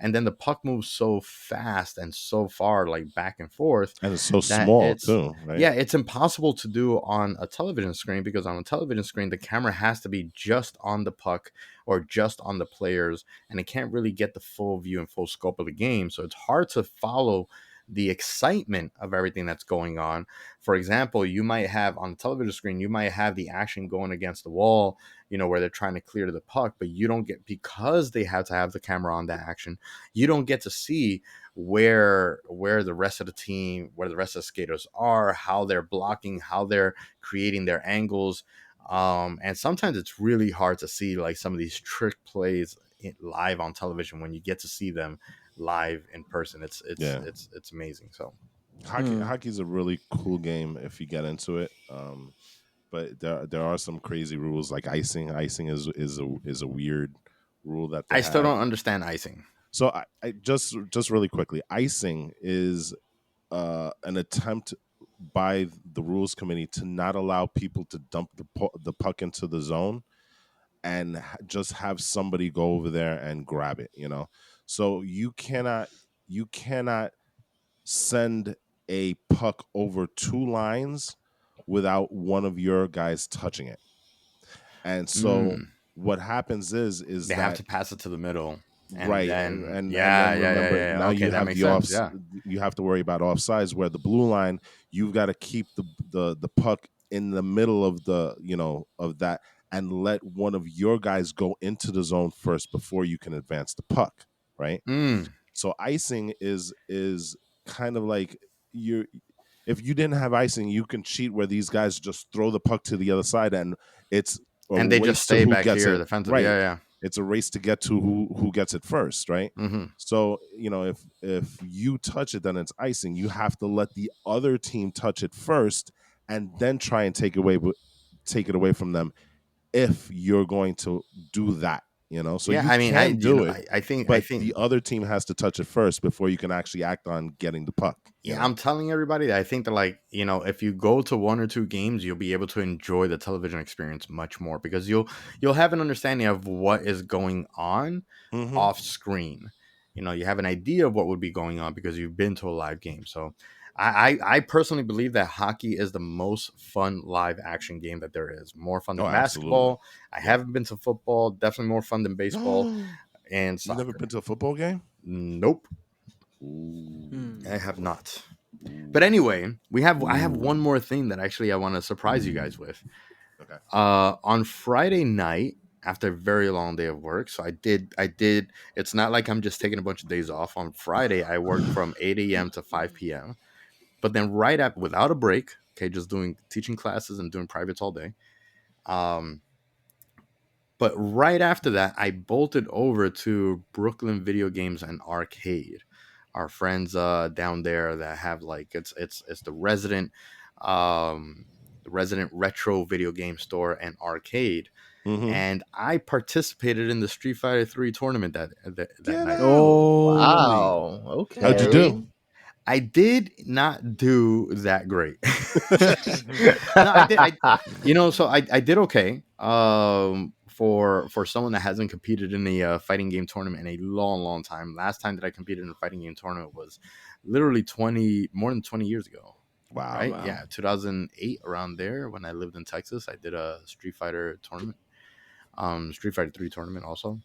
B: And then the puck moves so fast and so far, like back and forth,
C: And it's so
B: that
C: small too, right?
B: it's impossible to do on a television screen, because on a television screen the camera has to be just on the puck or just on the players, and it can't really get the full view and full scope of the game, so it's hard to follow the excitement of everything that's going on. For example, you might have on the television screen, you might have the action going against the wall, where they're trying to clear the puck, but you don't get, because they have to have the camera on that action, you don't get to see where the rest of the team, where the rest of the skaters are, how they're blocking, how they're creating their angles. And sometimes it's really hard to see like some of these trick plays live on television when you get to see them live in person.
C: Yeah.
B: It's amazing. So
C: Hockey's a really cool game if you get into it. But there are some crazy rules like icing. Icing is a weird rule that they
B: I still
C: have.
B: don't understand icing.
C: So I just really quickly, icing is an attempt by the rules committee to not allow people to dump the puck into the zone and just have somebody go over there and grab it. You know, so you cannot send a puck over two lines without one of your guys touching it. And so
B: Mm.
C: what happens is
B: They have
C: that
B: to pass it to the middle, and
C: right,
B: then
C: and then
B: yeah,
C: remember,
B: yeah.
C: now
B: Okay,
C: you
B: that
C: have
B: makes sense. Yeah.
C: you have to worry about offsides, where the blue line, you've got to keep the puck in the middle of the of that, and let one of your guys go into the zone first before you can advance the puck, right?
B: Mm.
C: So icing is kind of like, you if you didn't have icing, you can cheat where these guys just throw the puck to the other side, and it's a
B: And they just
C: race to
B: stay
C: who
B: back
C: gets
B: here
C: it
B: defensively.
C: right.
B: Yeah,
C: It's a race to get to who gets it first, right?
B: yeah. Hmm.
C: So if you touch it, then it's icing. You have to let the other team touch it first, and then try and take it away from them if you're going to do that. So
B: Yeah,
C: you
B: I mean,
C: can do it,
B: I
C: but
B: think,
C: the other team has to touch it first before you can actually act on getting the puck.
B: yeah, I'm telling everybody that I think that, like, if you go to one or two games, you'll be able to enjoy the television experience much more, because you'll have an understanding of what is going on
C: Mm-hmm.
B: off screen. you have an idea of what would be going on because you've been to a live game. So I personally believe that hockey is the most fun live action game that there is. More fun
C: Oh,
B: than
C: absolutely.
B: basketball. I
C: Yeah.
B: haven't been to football. Definitely more fun than baseball
C: You
B: and
C: never
B: soccer.
C: been to a football game?
B: Nope,
C: Ooh.
B: I
D: Hmm.
B: have not. But
C: Ooh.
B: anyway, I have one
C: Ooh.
B: more thing that actually I want to surprise you guys with.
C: Okay.
B: On Friday night, after a very long day of work, so I did. It's not like I'm just taking a bunch of days off. On Friday, I worked from 8 a.m. to 5 p.m. But then right after, without a break, okay, just doing teaching classes and doing privates all day. Um, but right after that, I bolted over to Brooklyn Video Games and Arcade. Our friends down there that have like it's the resident retro video game store and arcade,
C: Mm-hmm.
B: and I participated in the Street Fighter 3 tournament that
C: Get
B: night.
C: out.
D: Oh.
E: Wow.
C: How'd you
E: Okay.
C: do?
B: I did not do that great. No, I did. So I did okay. For someone that hasn't competed in a fighting game tournament in a long, long time. Last time that I competed in a fighting game tournament was literally more than 20 years ago.
C: Wow.
B: Right?
D: Wow.
B: Yeah, 2008, around there when I lived in Texas. I did a Street Fighter tournament, Street Fighter 3 tournament also.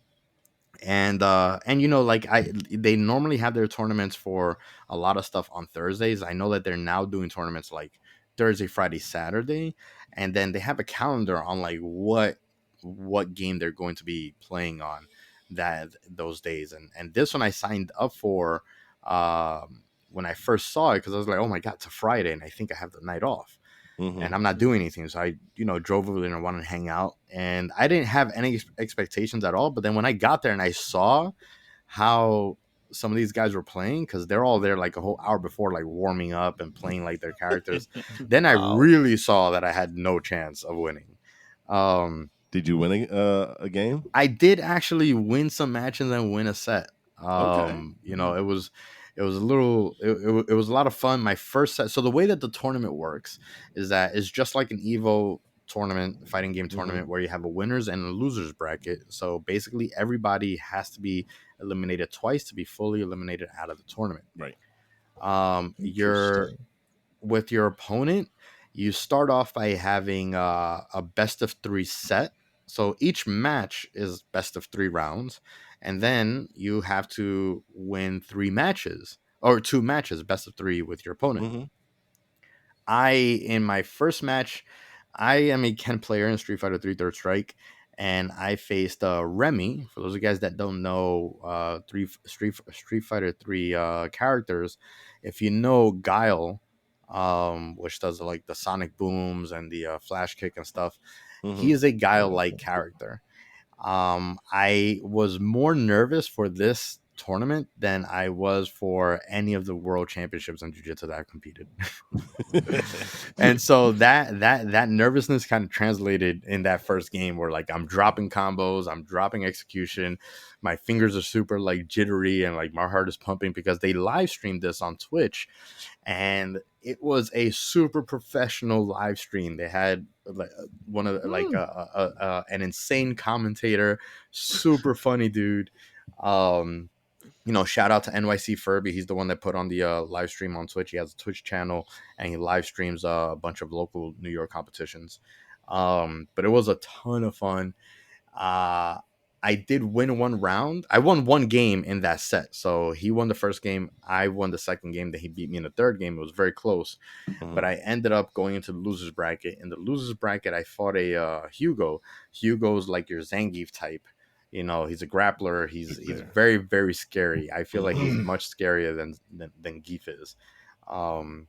B: And like they normally have their tournaments for a lot of stuff on Thursdays. I know that they're now doing tournaments like Thursday, Friday, Saturday, and then they have a calendar on like what game they're going to be playing on that those days. And this one I signed up for when I first saw it because I was like, oh my god, it's a Friday and I think I have the night off
C: Mm-hmm.
B: and I'm not doing anything. So I, drove over there and wanted to hang out. And I didn't have any expectations at all. But then when I got there and I saw how some of these guys were playing, because they're all there like a whole hour before, like warming up and playing like their characters, then I
C: Wow.
B: really saw that I had no chance of winning. Um,
C: Did you win a game?
B: I did actually win some matches and win a set.
C: Okay.
B: It was a little it was a lot of fun. My first set. So the way that the tournament works is that it's just like an Evo tournament, fighting game
C: Mm-hmm.
B: tournament, where you have a winners and a losers bracket. So basically, everybody has to be eliminated twice to be fully eliminated out of the tournament.
C: Right.
B: Your
E: Interesting.
B: with your opponent, you start off by having a best of three set. So each match is best of 3 rounds, and then you have to win 3 matches or 2 matches, best of 3 with your opponent.
C: Mm-hmm.
B: In my first match, I am a Ken player in Street Fighter 3 Third Strike, and I faced Remy. For those of you guys that don't know, Street Fighter 3 characters, if you know Guile, which does like the sonic booms and the flash kick and stuff, he
C: Mm-hmm.
B: is a Guile like character. I was more nervous for this tournament than I was for any of the world championships in jiu-jitsu that I've competed. And so that nervousness kind of translated in that first game where like I'm dropping combos, I'm dropping execution, my fingers are super like jittery and like my heart is pumping because they live streamed this on Twitch, and it was a super professional live stream. They had like one of the, like an insane commentator, super funny dude. Um, shout out to NYC Furby. He's the one that put on the live stream on Twitch. He has a Twitch channel and he live streams a bunch of local New York competitions. But it was a ton of fun. Uh, I did win 1 round. I won 1 game in that set. So he won the first game. I won the second game. That he beat me in the third game. It was very close. But
C: Mm-hmm.
B: I ended up going into the losers bracket. In the losers bracket, I fought a Hugo. Hugo's like your Zangief type. He's a grappler. He's
C: There.
B: very, very scary. I feel like he's
C: Mm-hmm.
B: much scarier than Geef is. Um,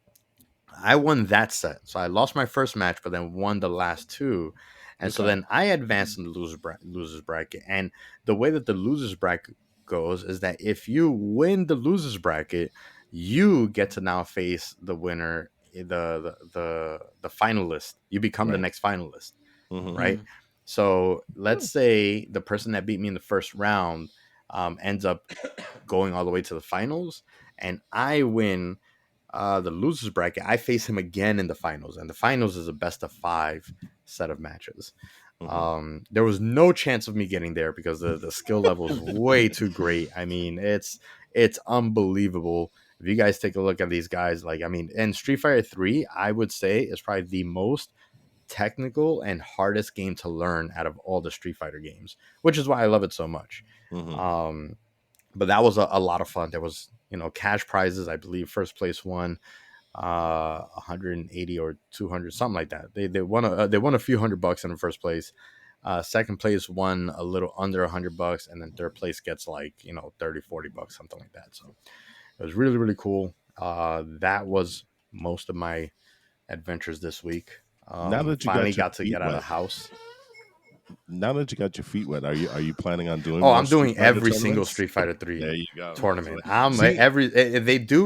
B: I won that set. So I lost my first match, but then won the last 2. And so
C: Okay.
B: then I advanced in the losers bracket. And the way that the losers bracket goes is that if you win the losers bracket, you get to now face the winner, the finalist. You become the
C: Right.
B: next finalist,
C: Mm-hmm.
B: right?
D: Mm.
B: So let's say the person that beat me in the first round ends up going all the way to the finals, and I win the losers bracket. I face him again in the finals, and the finals is a best of 5 set of matches. There was no chance of me getting there because the skill level is way too great. I mean, it's unbelievable. If you guys take a look at these guys, like, I mean, and Street Fighter 3, I would say, is probably the most technical and hardest game to learn out of all the Street Fighter games, which is why I love it so much. But that was a lot of fun. There was, cash prizes. I believe first place won 180 or 200, something like that. They won a few $100 in the first place. Second place won a little under $100, and then third place gets like 30-40 bucks, something like that. So it was really, really cool. That was most of my adventures this week.
C: Now that you
B: Finally
C: got your
B: got to
C: feet
B: get out of
C: wet,
B: the house.
C: now that you got your feet wet, are you planning on doing?
B: Oh,
C: more
B: I'm doing
C: Street Fighter
B: every single
C: tournaments?
B: Street Fighter 3
C: There you go.
B: tournament.
C: So,
B: I'm
C: see,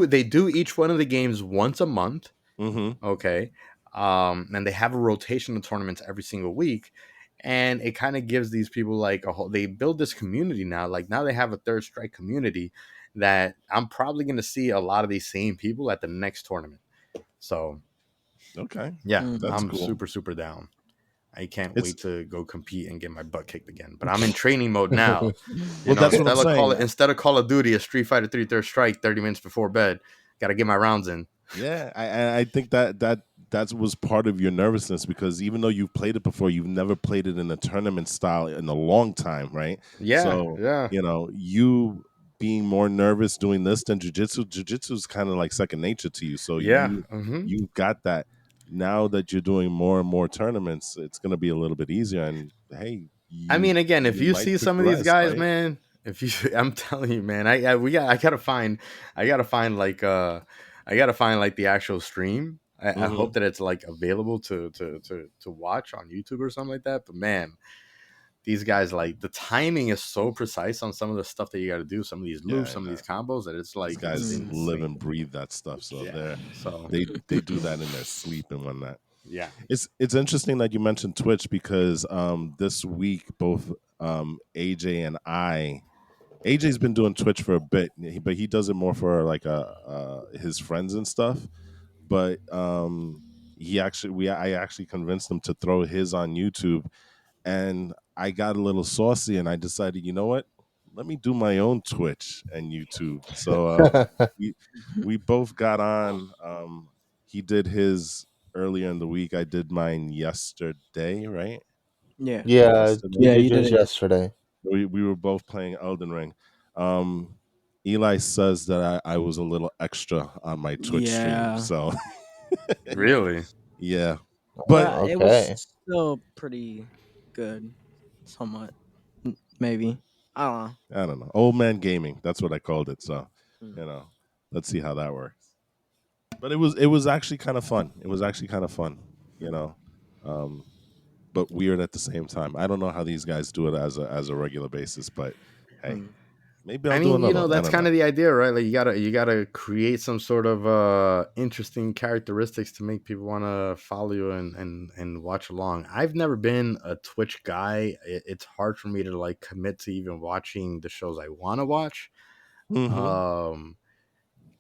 B: they do each one of the games once a month. Okay. And they have a rotation of tournaments every single week. And it kind of gives these people like they build this community now. Like now they have a Third Strike community that I'm probably going to see a lot of these same people at the next tournament. So,
C: okay,
B: yeah,
C: that's
B: I'm
C: cool.
B: super, super down. I can't
C: It's
B: wait to go compete and get my butt kicked again. But I'm in training mode now.
C: well, that's what I'm saying.
B: Instead of Call of Duty, a Street Fighter 3 Third Strike 30 minutes before bed. Got to get my rounds in.
C: Yeah, I think that was part of your nervousness because even though you've played it before, you've never played it in a tournament style in a long time, right?
B: Yeah,
C: So
B: yeah.
C: You being more nervous doing this than jujitsu. Jujitsu is kind of like second nature to you. So
B: Yeah.
C: you've got that. Now that you're doing more and more tournaments, it's going to be a little bit easier. And hey,
B: I mean, again, if you
C: might
B: see some of these
C: progress,
B: guys,
C: right?
B: man, I'm telling you, man, I gotta find like the actual stream. I hope that it's like available to watch on YouTube or something like that. But man, these guys, like, the timing is so precise on some of the stuff that you got to do, some of these loops, some of these combos, that it's like
C: These guys
B: it's
C: live
B: insane.
C: and breathe that stuff. So
B: Yeah. So
C: they do that in their sleep and whatnot.
B: yeah.
C: It's interesting that you mentioned Twitch because this week both AJ and AJ's been doing Twitch for a bit, but he does it more for like his friends and stuff. But I actually convinced him to throw his on YouTube, and I got a little saucy, and I decided, you know what? Let me do my own Twitch and YouTube. So we both got on. He did his earlier in the week. I did mine yesterday, right?
D: Yeah.
E: Yeah, we
C: Yesterday.
D: Yeah,
E: did
D: you did
E: yours
D: it.
E: yesterday.
C: We were both playing Elden Ring. Eli says that I was a little extra on my Twitch stream.
D: Yeah.
C: So
B: Really?
C: yeah. But
D: Well, it was
E: Okay.
D: still pretty good, somewhat. Maybe. I don't know.
C: I don't know. Old man gaming. That's what I called it. So,
D: Hmm.
C: let's see how that works. But it was actually kind of fun. It was actually kind of fun, you know. But weird at the same time. I don't know how these guys do it as a regular basis, but hey,
D: Hmm.
C: maybe I'll
B: I
C: do
B: mean,
C: another one. I
B: that's
C: don't know.
B: kind of the idea, right? Like you gotta create some sort of interesting characteristics to make people want to follow you and watch along. I've never been a Twitch guy. It's hard for me to like commit to even watching the shows I want to watch.
C: Mm-hmm.
B: Um,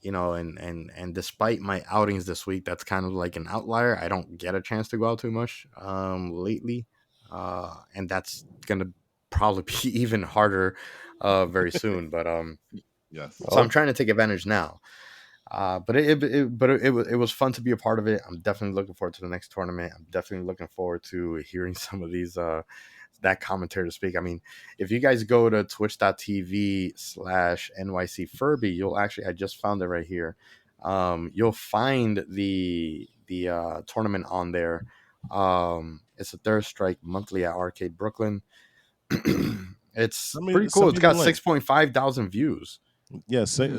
B: and despite my outings this week, that's kind of like an outlier. I don't get a chance to go out too much lately, and that's gonna probably be even harder very soon. But
C: Yes.
B: so I'm
E: Oh,
B: trying to take advantage now. But it was fun to be a part of it. I'm definitely looking forward to the next tournament. I'm definitely looking forward to hearing some of these that commentary to speak. I mean, if you guys go to twitch.tv/NYC Furby, you'll actually, I just found it right here. You'll find the tournament on there. It's a Third Strike monthly at Arcade Brooklyn. It's pretty cool.
C: Send
B: It's
C: me the
B: got
C: link.
B: 6.5 thousand views.
C: Yeah, send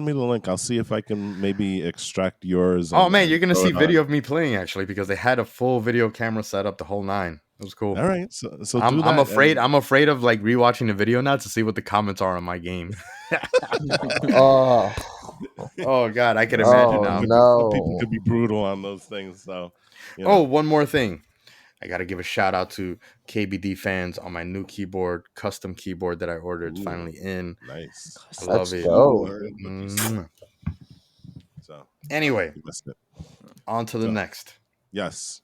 C: me the link. I'll see if I can maybe extract yours.
B: Oh
C: And,
B: man,
C: and
B: you're gonna
C: throw
B: see
C: it on.
B: video of me playing actually, because they had a full video camera set up, the whole nine. It was cool.
C: All right, so
B: I'm
C: do
B: I'm
C: that.
B: afraid
C: And
B: I'm afraid of like rewatching the video now to see what the comments are on my game.
E: oh,
B: Oh god, I can imagine
E: oh
B: now.
C: some people
E: no.
C: could be brutal on those things. So,
B: Oh, one more thing. I gotta give a shout out to KBD fans on my new keyboard, custom keyboard that I ordered. It's
C: ooh,
B: finally in.
C: nice.
B: I
D: Custom
B: love
E: Let's
B: it.
E: go.
C: Good
D: keyboard.
C: looking. So
B: Anyway,
C: you missed it.
B: on to the
C: So
B: next.
C: yes,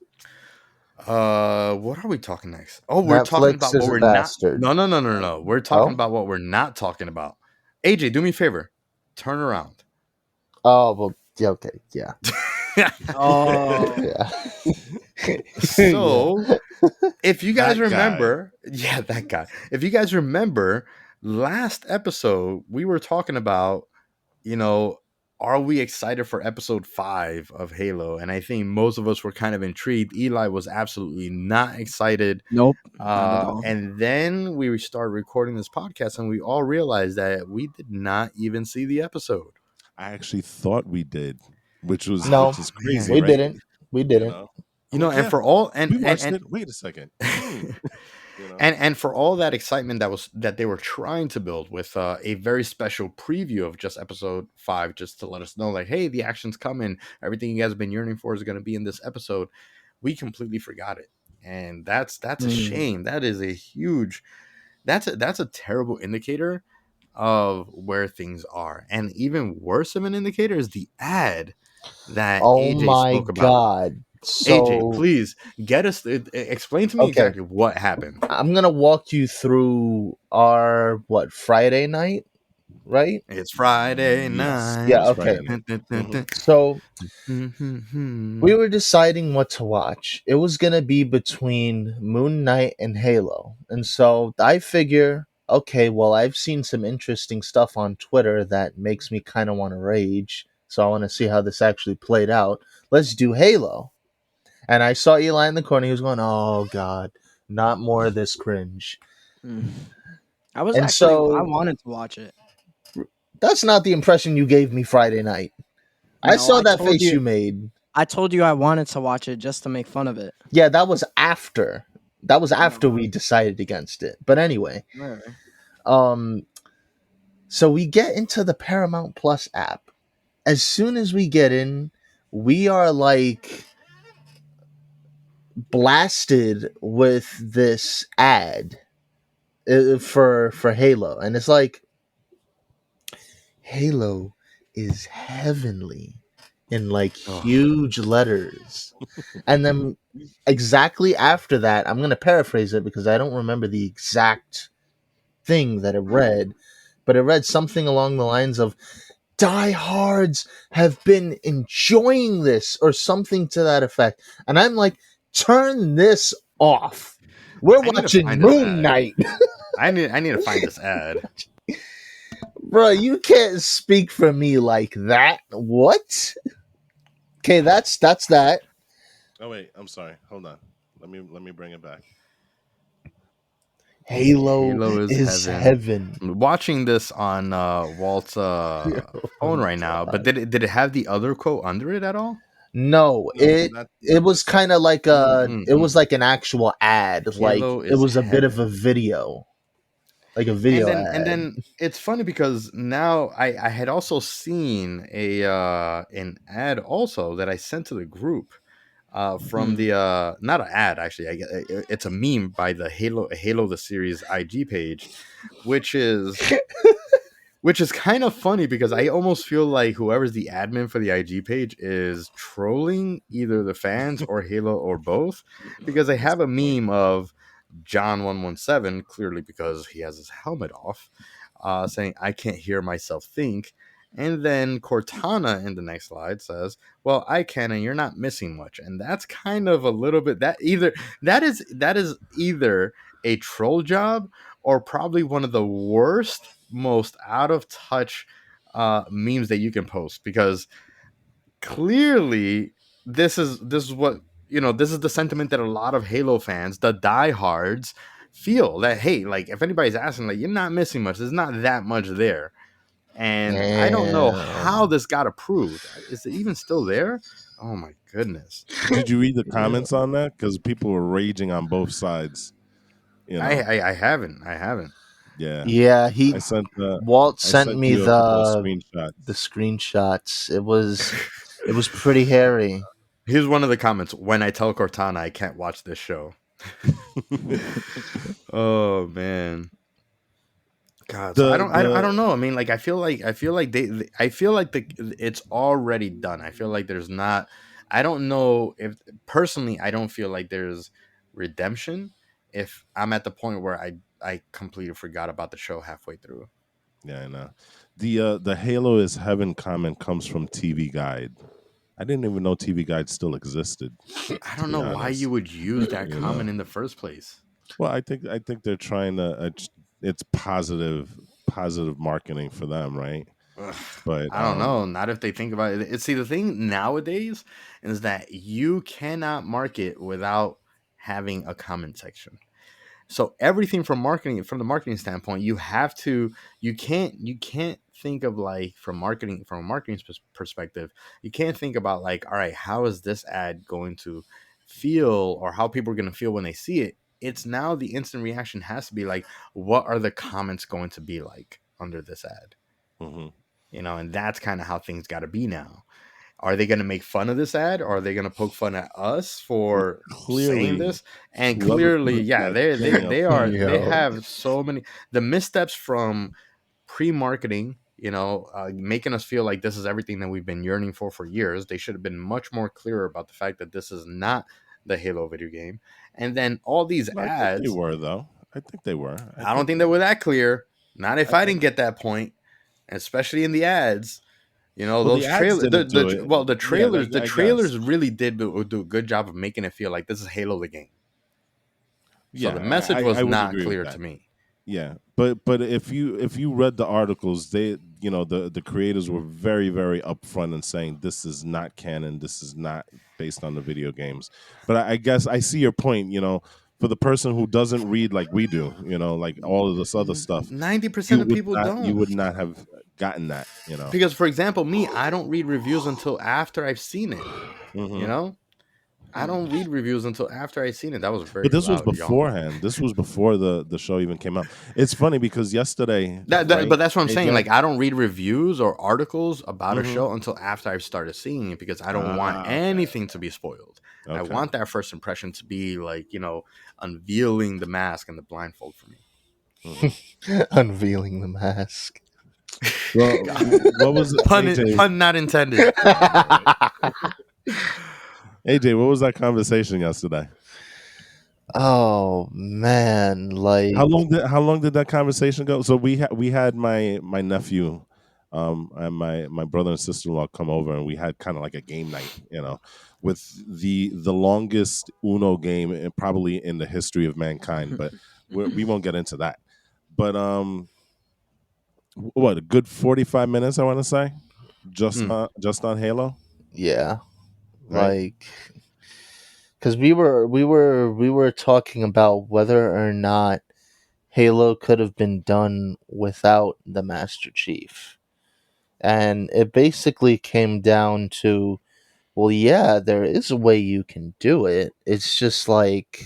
B: What are we talking next? Oh, we're talking
E: Netflix
B: about what
E: is a
B: we're not.
E: bastard.
B: No, no, no, no, no. We're talking
E: Oh,
B: about what we're not talking about. AJ, do me a favor. Turn around.
E: oh well, yeah, okay, yeah,
D: Oh,
E: yeah, yeah.
B: So, if you guys
C: That guy.
B: remember, yeah, that guy. If you guys remember, last episode we were talking about, you know, are we excited for episode 5 of Halo? And I think most of us were kind of intrigued. Eli was absolutely not excited.
D: nope, not at all.
B: And then we started recording this podcast, and we all realized that we did not even see the episode.
C: I actually thought we did, which
E: No,
C: is
B: Man.
C: crazy,
E: we
C: right?
E: didn't. We
C: You
E: didn't.
C: know,
B: You
C: I'm
B: know,
C: like,
B: and
C: yeah,
B: for all
C: we watched it. Wait a second. You know,
B: and for all that excitement that they were trying to build with a very special preview of just episode 5, just to let us know, like, hey, the action's coming, everything you guys have been yearning for is going to be in this episode. We completely forgot it, and that's a
D: Mm.
B: shame. That is a huge, that's a terrible indicator of where things are. And even worse of an indicator is the ad that
E: Oh
B: AJ
E: my
B: spoke about.
E: god.
B: AJ,
E: So,
B: please get us, explain to me
E: okay,
B: exactly what happened.
E: I'm gonna walk you through our what Friday night, right?
B: It's Friday
C: yes, it
E: Yeah,
B: night.
C: was Friday
E: okay.
C: night. Hmm.
E: So we
B: Mhm.
E: were deciding what to watch. It was gonna be between Moon Knight and Halo, and so I figure, okay, well, I've seen some interesting stuff on Twitter that makes me kind of want to rage. So I want to see how this actually played out. Let's do Halo. And I saw Eli in the corner. He was going, "Oh God, not more of this cringe."
D: Mm. I
E: And so
D: wanted to watch it.
E: that's not the impression you gave me Friday night. I
D: No,
E: saw that face you made.
D: I told you I wanted to watch it just to make fun of it.
E: Yeah, that was after. That was
D: I know.
E: after we decided against it. But anyway,
D: Whatever.
E: um, so we get into the Paramount Plus app. As soon as we get in, we are like blasted with this ad for Halo, and it's like Halo is heavenly in like
B: Oh,
E: huge letters. And then exactly after that, I'm going to paraphrase it because I don't remember the exact thing that it read, but it read something along the lines of diehards have been enjoying this or something to that effect. And I'm like, turn this off. We're
B: I need to
E: watching
B: find this
E: Moon
B: ad.
E: Knight.
B: I need to find this ad.
E: Bro, you can't speak for me like that. What? Okay, that's that.
C: Oh wait, I'm sorry. Hold on. Let me bring it back.
E: Halo
B: Halo is
E: is
B: heaven.
E: heaven.
B: I'm watching this on Walt's phone
E: Oh
B: right now, but
E: god.
B: did it have the other quote under it at all?
E: No,
C: No,
E: it
C: not
E: was
C: this time.
E: kind of like it was
B: Mm-mm-mm.
E: like an actual ad, like
B: Halo
E: it
B: is
E: was a bit of a
B: heaven.
E: video, like a
B: And
E: video ad.
B: then it's funny because now I had also seen a an ad also that I sent to the group from
D: Hmm.
B: the not an ad actually, it's a meme by the Halo the series IG page, which is kind of funny because I almost feel like whoever's the admin for the IG page is trolling either the fans or Halo or both, because they
C: That's
B: have a
C: funny.
B: meme of John 117, clearly because he has his helmet off, saying, I can't hear myself think. And then Cortana in the next slide says, well, I can, and you're not missing much. And that's kind of a little bit that is either a troll job or probably one of the worst, most out of touch memes that you can post, because clearly this is what, this is the sentiment that a lot of Halo fans, the diehards, feel, that hey, like, if anybody's asking, like, you're not missing much, there's not that much there. And I don't know how
E: Damn.
B: this got approved. Is it even still there? Oh my goodness.
C: Did you read the
E: Yeah.
C: comments on that? Because people were raging on both sides. You know.
B: I haven't.
C: Yeah.
E: Yeah,
C: I sent
E: Walt
C: I
E: sent
C: sent
E: me
C: you a couple of
E: the
C: screenshots.
E: screenshots. It was pretty hairy.
B: Here's one of the comments: when I tell Cortana I can't watch this show. Oh man. God, so I don't
C: the
B: know. I mean, like, I feel like I feel like the it's already done. I feel like there's not. I don't know if personally I don't feel like there's redemption if I'm at the point where I completely forgot about the show halfway through.
C: Yeah, I know. The Halo is Heaven comment comes from TV Guide. I didn't even know TV Guide still existed,
B: I
C: to
B: don't
C: be
B: know why
C: honest.
B: you would use that
C: You know.
B: comment in the first place.
C: Well, I think they're trying to. It's positive marketing for them, right?
B: Ugh,
C: But
B: I don't know. Not if they think about it. See, the thing nowadays is that you cannot market without having a comment section. So everything from the marketing standpoint, you can't think of like from a marketing perspective, you can't think about like, all right, how is this ad going to feel, or how people are going to feel when they see it. It's now the instant reaction has to be like, what are the comments going to be like under this ad?
C: mhm.
B: And that's kind of how things got to be now. Are they going to make fun of this ad, or are they going to poke fun at us for saying
C: Clearly,
B: this? And
C: whoever
B: clearly,
C: put
B: yeah,
C: that
B: they
C: thing up
B: they
C: there,
B: are they
E: Yo.
B: have so many the missteps from pre-marketing, making us feel like this is everything that we've been yearning for years. They should have been much more clearer about the fact that this is not the Halo video game. And then all these
C: I think they
B: ads,
C: were though. I think they were. I
B: I don't
C: think
B: think they were that clear. Not if
C: I,
B: I didn't get that point, especially in the ads.
C: well,
B: Those
C: the ads
B: trailers,
C: didn't do it.
B: the
C: Yeah,
B: trailers, the
C: I guess.
B: trailers really did do a good job of making it feel like this is Halo the game. So the
C: Yeah,
B: message was
C: I would
B: not
C: agree with
B: clear to
C: that.
B: me.
C: Yeah, but if you read the articles, the creators were very very upfront in saying this is not canon, this is not based on the video games. But I guess I see your point. For the person who doesn't read like we do, like all of this other stuff,
B: 90% of people
C: you
B: don't.
C: would not have gotten that.
B: Because, for example, me, I don't read reviews until after I've seen it. You
C: Hmm.
B: know, I don't read reviews until after I've seen it. That was
C: But
B: very
C: this was
B: loud yawn.
C: beforehand. This was before the show even came out. It's funny because yesterday,
B: But
C: right,
B: that's what I'm saying.
C: AJ?
B: Like, I don't read reviews or articles about a
C: Hmm.
B: show until after I've started seeing it, because I don't want
C: Ah, okay,
B: anything to be spoiled. I
C: okay.
B: want that first impression to be like, unveiling the mask and the blindfold for me.
C: Hmm.
E: Unveiling the mask.
C: Well, what was it, AJ?
B: Pun not intended.
C: AJ, what was that conversation yesterday?
E: Oh man, like
C: How long did that conversation go? So we had my nephew, and my brother and sister in law come over, and we had kind of like a game night, with the longest Uno game probably in the history of mankind. But we won't get into that. But what, a good 45 minutes, I want to say,
B: Mm,
C: just on Halo,
E: yeah,
C: right?
E: like because we were talking about whether or not Halo could have been done without the Master Chief, and it basically came down to, well, yeah, there is a way you can do it. It's just like,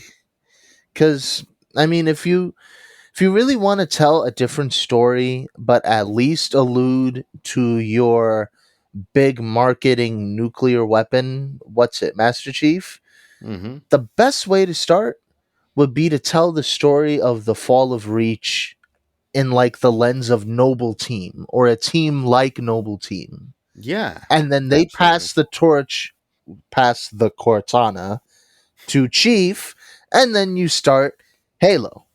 E: because I mean, if you really want to tell a different story, but at least allude to your big marketing nuclear weapon, what's it, Master Chief?
B: hmm
E: The best way to start would be to tell the story of the fall of Reach in like the lens of Noble Team, or a team like Noble Team.
B: Yeah,
E: And then they
B: absolutely.
E: pass the torch past the Cortana to Chief, and then you start Halo.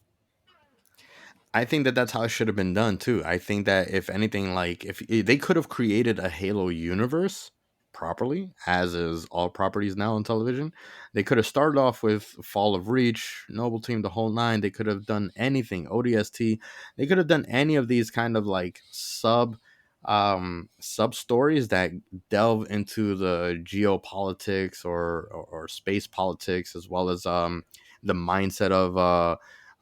B: I think that that's how it should have been done too. I think that if anything, like if they could have created a Halo universe properly, as is all properties now on television, they could have started off with Fall of Reach, Noble Team, the whole nine. They could have done anything, ODST. They could have done any of these kind of like sub stories that delve into the geopolitics or space politics, as well as the mindset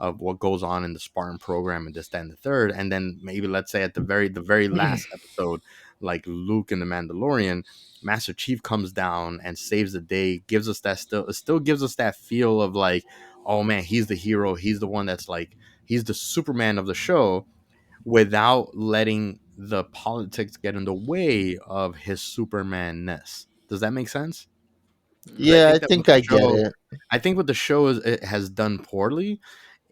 B: of what goes on in the Spartan program and this, that, and the third. And then maybe let's say at the very last episode, like Luke and the Mandalorian, Master Chief comes down and saves the day, gives us that still it still gives us that feel of like, oh man, he's the hero, he's the one that's like he's the Superman of the show, without letting the politics get in the way of his Superman-ness. Does that make sense? Because
E: Yeah, I think I get it.
B: I think what the show it has done poorly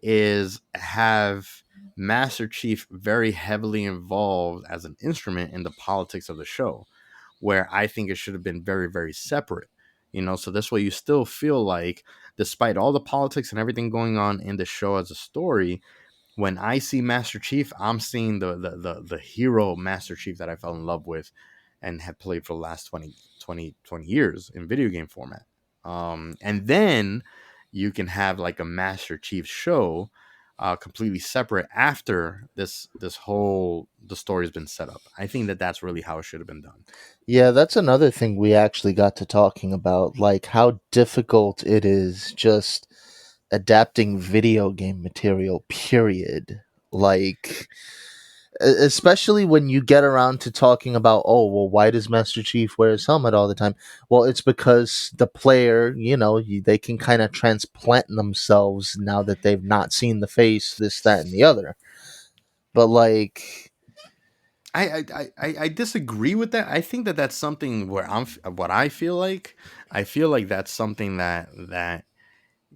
B: is have Master Chief very heavily involved as an instrument in the politics of the show, where I think it should have been very, very separate. So this way you still feel like, despite all the politics and everything going on in the show as a story, when I see Master Chief, I'm seeing the hero Master Chief that I fell in love with and have played for the last 20 years in video game format. And then you can have like a Master Chief show, completely separate after the story's been set up. I think that that's really how it should have been done.
E: Yeah, that's another thing we actually got to talking about, like how difficult it is just adapting video game material, period. Like, especially when you get around to talking about, oh, well, why does Master Chief wear his helmet all the time? Well, it's because the player, they can kind of transplant themselves now that they've not seen the face, this, that, and the other. But, like,
B: I disagree with that. I think that that's something where what I feel like. I feel like that's something that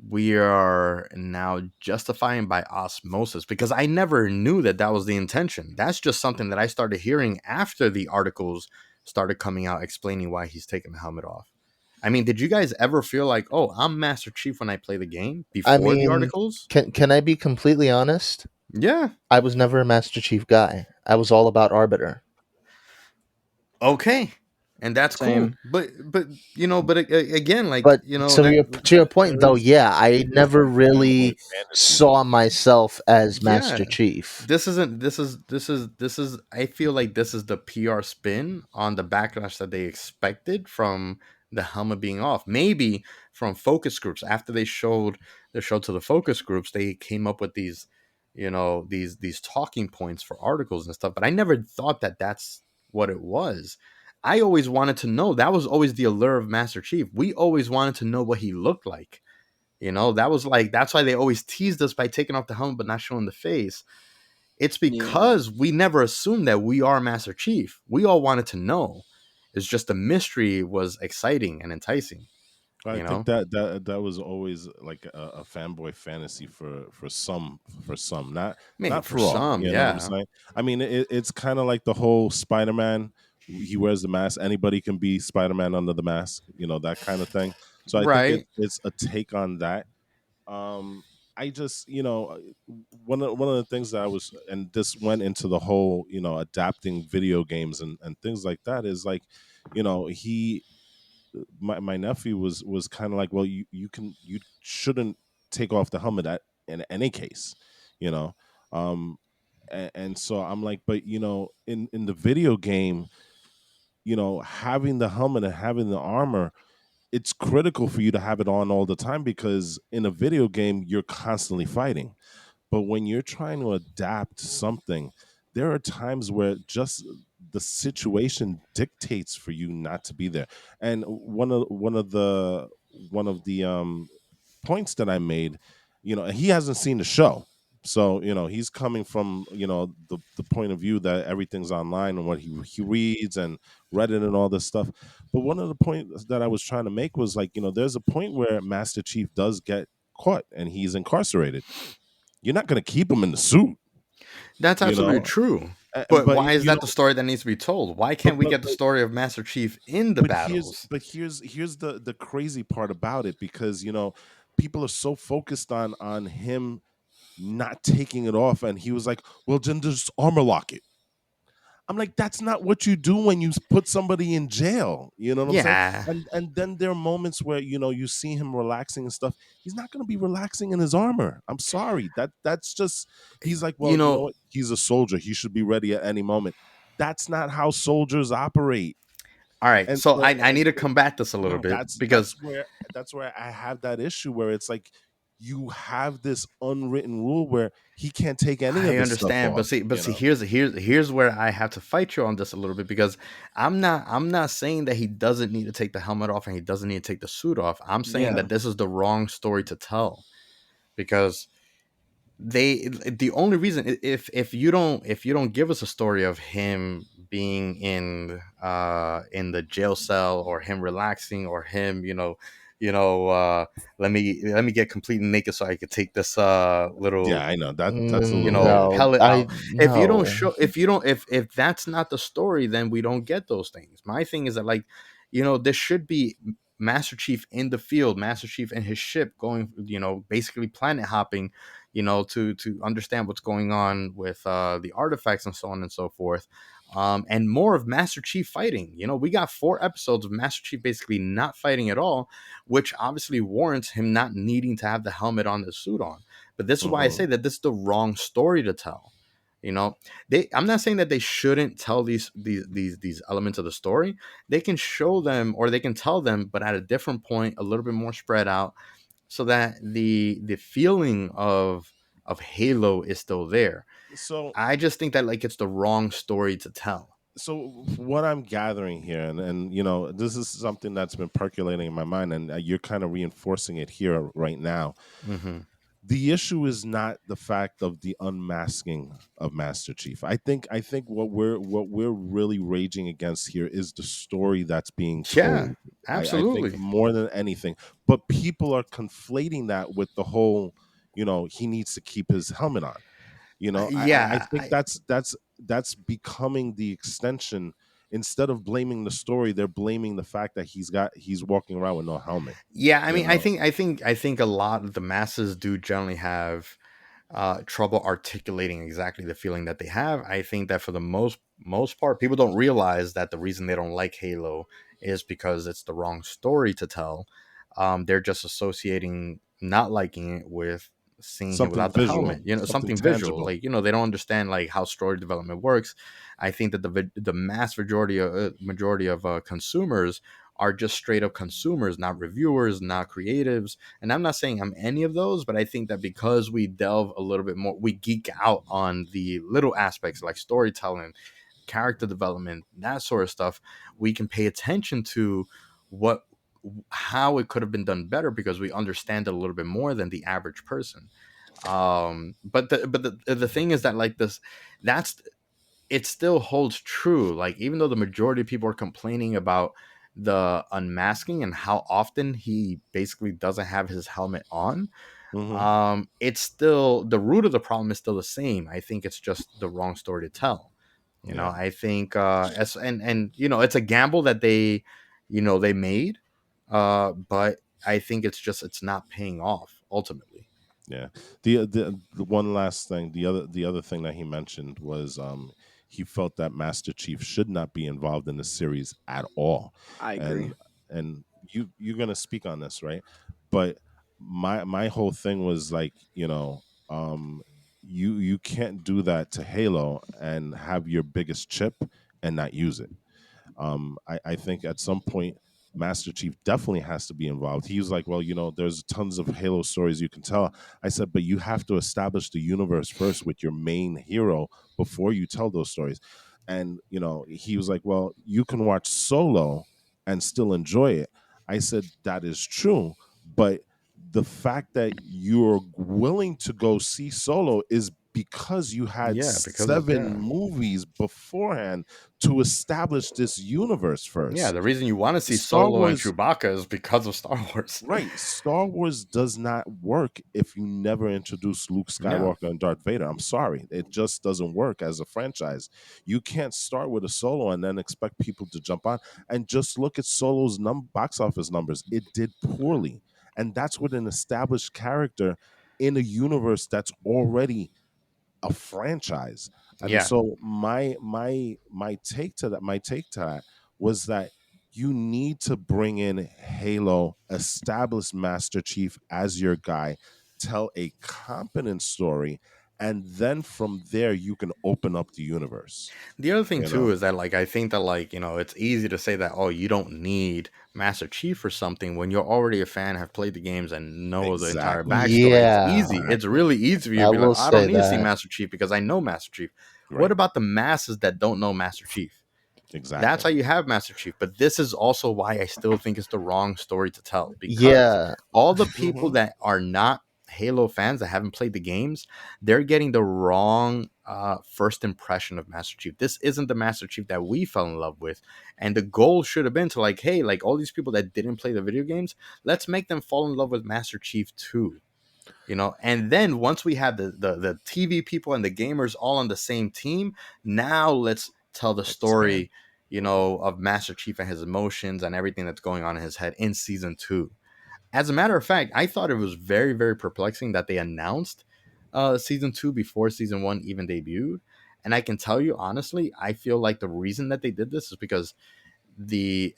B: we are now justifying by osmosis, because I never knew that that was the intention. That's just something that I started hearing after the articles started coming out explaining why he's taking the helmet off. I mean, did you guys ever feel like, oh, I'm Master Chief when I play the game
E: I
B: before the
E: mean,
B: articles?
E: can I be completely honest?
B: Yeah.
E: I was never a Master Chief guy. I was all about Arbiter.
B: Okay. And that's cool.
D: Same.
B: But again, like,
E: But to your point though,
C: There's
E: yeah, I
C: there's
E: never
C: some fanboy
E: really
C: fantasy.
E: saw myself as
B: yeah,
E: Master Chief.
B: this is I feel like this is the PR spin on the backlash that they expected from the helmet being off. Maybe from focus groups, after they showed the show to the focus groups, they came up with these talking points for articles and stuff. But I never thought that that's what it was. I always wanted to know. That was always the allure of Master Chief. We always wanted to know what he looked like. That's why they always teased us by taking off the helmet but not showing the face. It's
D: Yeah.
B: because we never assumed that we are Master Chief. We all wanted to know. It's just the mystery was exciting and enticing,
C: I
B: you
C: think
B: know?
C: that was always like a fanboy fantasy for some,
B: Maybe
C: not
B: for
C: for all.
B: some,
C: You know what I'm
B: yeah.
C: saying? I mean, it's kind of like the whole Spider-Man. He wears the mask. Anybody can be Spider-Man under the mask. That kind of thing. So I think
B: Right.
C: it's a take on that. I just one of the things that I was, and this went into the whole adapting video games and things like that, is like he my nephew was kind of like, well, you shouldn't take off the helmet in any case, you know and so I'm like, but in the video game, having the helmet and having the armor, it's critical for you to have it on all the time, because in a video game you're constantly fighting. But when you're trying to adapt something, there are times where just the situation dictates for you not to be there. And one of the points that I made, he hasn't seen the show. So, he's coming from, the point of view that everything's online and what he reads and Reddit and all this stuff. But one of the points that I was trying to make was like, there's a point where Master Chief does get caught and he's incarcerated. You're not going to keep him in the suit,
B: That's
C: you
B: absolutely
C: know.
B: true.
C: And,
B: But
C: but
B: why is
C: you
B: that
C: know,
B: the story that needs to be told? Why
C: but
B: can't we
C: but
B: get the story of Master Chief in the
C: but here's
B: battles?
C: but here's the crazy part about it, because people are so focused on him not taking it off, and he was like, well, then just armor lock it. I'm like, that's not what you do when you put somebody in jail. You know what I'm saying?
B: Yeah.
C: And then there are moments where you see him relaxing and stuff. He's not going to be relaxing in his armor. I'm sorry. That's just, he's like,
B: You
C: well, you know
B: know,
C: what? He's a soldier. He should be ready at any moment. That's not how soldiers operate.
B: all right.
C: And
B: So
C: and,
B: I need to combat this a little
C: and
B: bit
C: that's
B: because
C: that's where that's where I have that issue where it's like you have this unwritten rule where he can't take any of
B: I
C: his stuff
B: understand, but
C: off.
B: see, here's where I have to fight you on this a little bit, because I'm not saying that he doesn't need to take the helmet off and he doesn't need to take the suit off. I'm saying
D: Yeah.
B: that this is the wrong story to tell, because the only reason, if you don't give us a story of him being in the jail cell, or him relaxing, or him you know let me get completely naked so I could take this
C: Yeah,
B: little
C: I know that's a little weird.
E: No,
B: pellet
E: I
B: out. If you don't
E: no.
B: show if you don't if that's not the story, then we don't get those things. My thing is that, like, this should be Master Chief in the field, Master Chief in his ship going, basically planet hopping, to understand what's going on with the artifacts and so on and so forth. And more of Master Chief fighting. We got 4 episodes of Master Chief basically not fighting at all, which obviously warrants him not needing to have the helmet on, the suit on. But this is why I say that this is the wrong story to tell. I'm not saying that they shouldn't tell these elements of the story. They can show them, or they can tell them, but at a different point, a little bit more spread out, so that the feeling of Halo is still there.
C: So
B: I just think that it's the wrong story to tell.
C: so what I'm gathering here, and this is something that's been percolating in my mind, and you're kind of reinforcing it here right now.
B: Mm-hmm.
C: The issue is not the fact of the unmasking of Master Chief. I think what we're really raging against here is the story that's being
B: Yeah,
C: told. I think
B: absolutely.
C: more than anything. But people are conflating that with the whole, he needs to keep his helmet on. I
B: Yeah,
C: think that's becoming the extension. Instead of blaming the story, they're blaming the fact that he's walking around with no helmet.
B: yeah. I
C: You
B: mean, I
C: know,
B: think a lot of the masses do generally have trouble articulating exactly the feeling that they have. I think that for the most part, people don't realize that the reason they don't like Halo is because it's the wrong story to tell. They're just associating not liking it with seeing him
C: something
B: without the helmet.
C: visual, something
B: Something visual.
C: tangible.
B: They don't understand how story development works. I think that the mass majority of consumers are just straight up consumers, not reviewers, not creatives. And I'm not saying I'm any of those, but I think that because we delve a little bit more, we geek out on the little aspects like storytelling, character development, that sort of stuff, we can pay attention to what how it could have been done better because we understand it a little bit more than the average person. But the thing is that that's it still holds true. Even though the majority of people are complaining about the unmasking and how often he basically doesn't have his helmet on,
C: Hmm.
B: it's still the root of the problem is still the same. I think it's just the wrong story to tell.
C: Yeah,
B: I think and it's a gamble that they made, but I think it's not paying off ultimately.
C: yeah. The one last thing, the other thing that he mentioned was he felt that Master Chief should not be involved in the series at all,
D: I agree.
C: and and you're gonna speak on this, right? But my whole thing was like, you can't do that to Halo and have your biggest chip and not use it. I think at some point Master Chief definitely has to be involved. He was like, well, there's tons of Halo stories you can tell. I said, but you have to establish the universe first with your main hero before you tell those stories. And, he was like, well, you can watch Solo and still enjoy it. I said, that is true. But the fact that you're willing to go see Solo is because you had
B: Yeah, because of
C: 7 movies beforehand to establish this universe
B: yeah,
C: first.
B: the reason you want to see
C: Star
B: Solo and
C: Wars,
B: Chewbacca is because of Star Wars.
C: right? Star Wars does not work if you never introduce Luke
B: Yeah,
C: Skywalker and Darth Vader. I'm sorry, it just doesn't work as a franchise. You can't start with a Solo and then expect people to jump on. And just look at Solo's box office numbers; it did poorly, and that's with an established character in a universe that's already a franchise. And
B: yeah,
C: so my take to that was that you need to bring in Halo, establish Master Chief as your guy, tell a competent story, and then from there you can open up the universe.
B: the other thing
C: You
B: too
C: know?
B: is that I think that it's easy to say that, oh, you don't need Master Chief for something when you're already a fan, have played the games, and know the entire
C: Exactly.
B: backstory. It's
E: Yeah,
B: easy. It's
C: Exactly.
B: really easy for you to
E: I
B: be like,
E: will
B: I don't
E: say
B: need to see
E: that.
B: Master Chief because I know Master Chief. What
C: Right.
B: about the masses that don't know Master Chief? That's
C: Exactly.
B: how you have Master Chief. But this is also why I still think it's the wrong story to tell, because
E: Yeah,
B: all the people
C: Mhm.
B: that are not Halo fans that haven't played the games, they're getting the wrong first impression of Master Chief. This isn't the Master Chief that we fell in love with. And the goal should have been to hey, all these people that didn't play the video games, let's make them fall in love with Master Chief too. And then once we have the TV people and the gamers all on the same team, now let's tell the
C: Expand.
B: story of Master Chief and his emotions and everything that's going on in his head in season 2. As a matter of fact, I thought it was very, very perplexing that they announced season 2 before season 1 even debuted. And I can tell you honestly, I feel like the reason that they did this is because I'm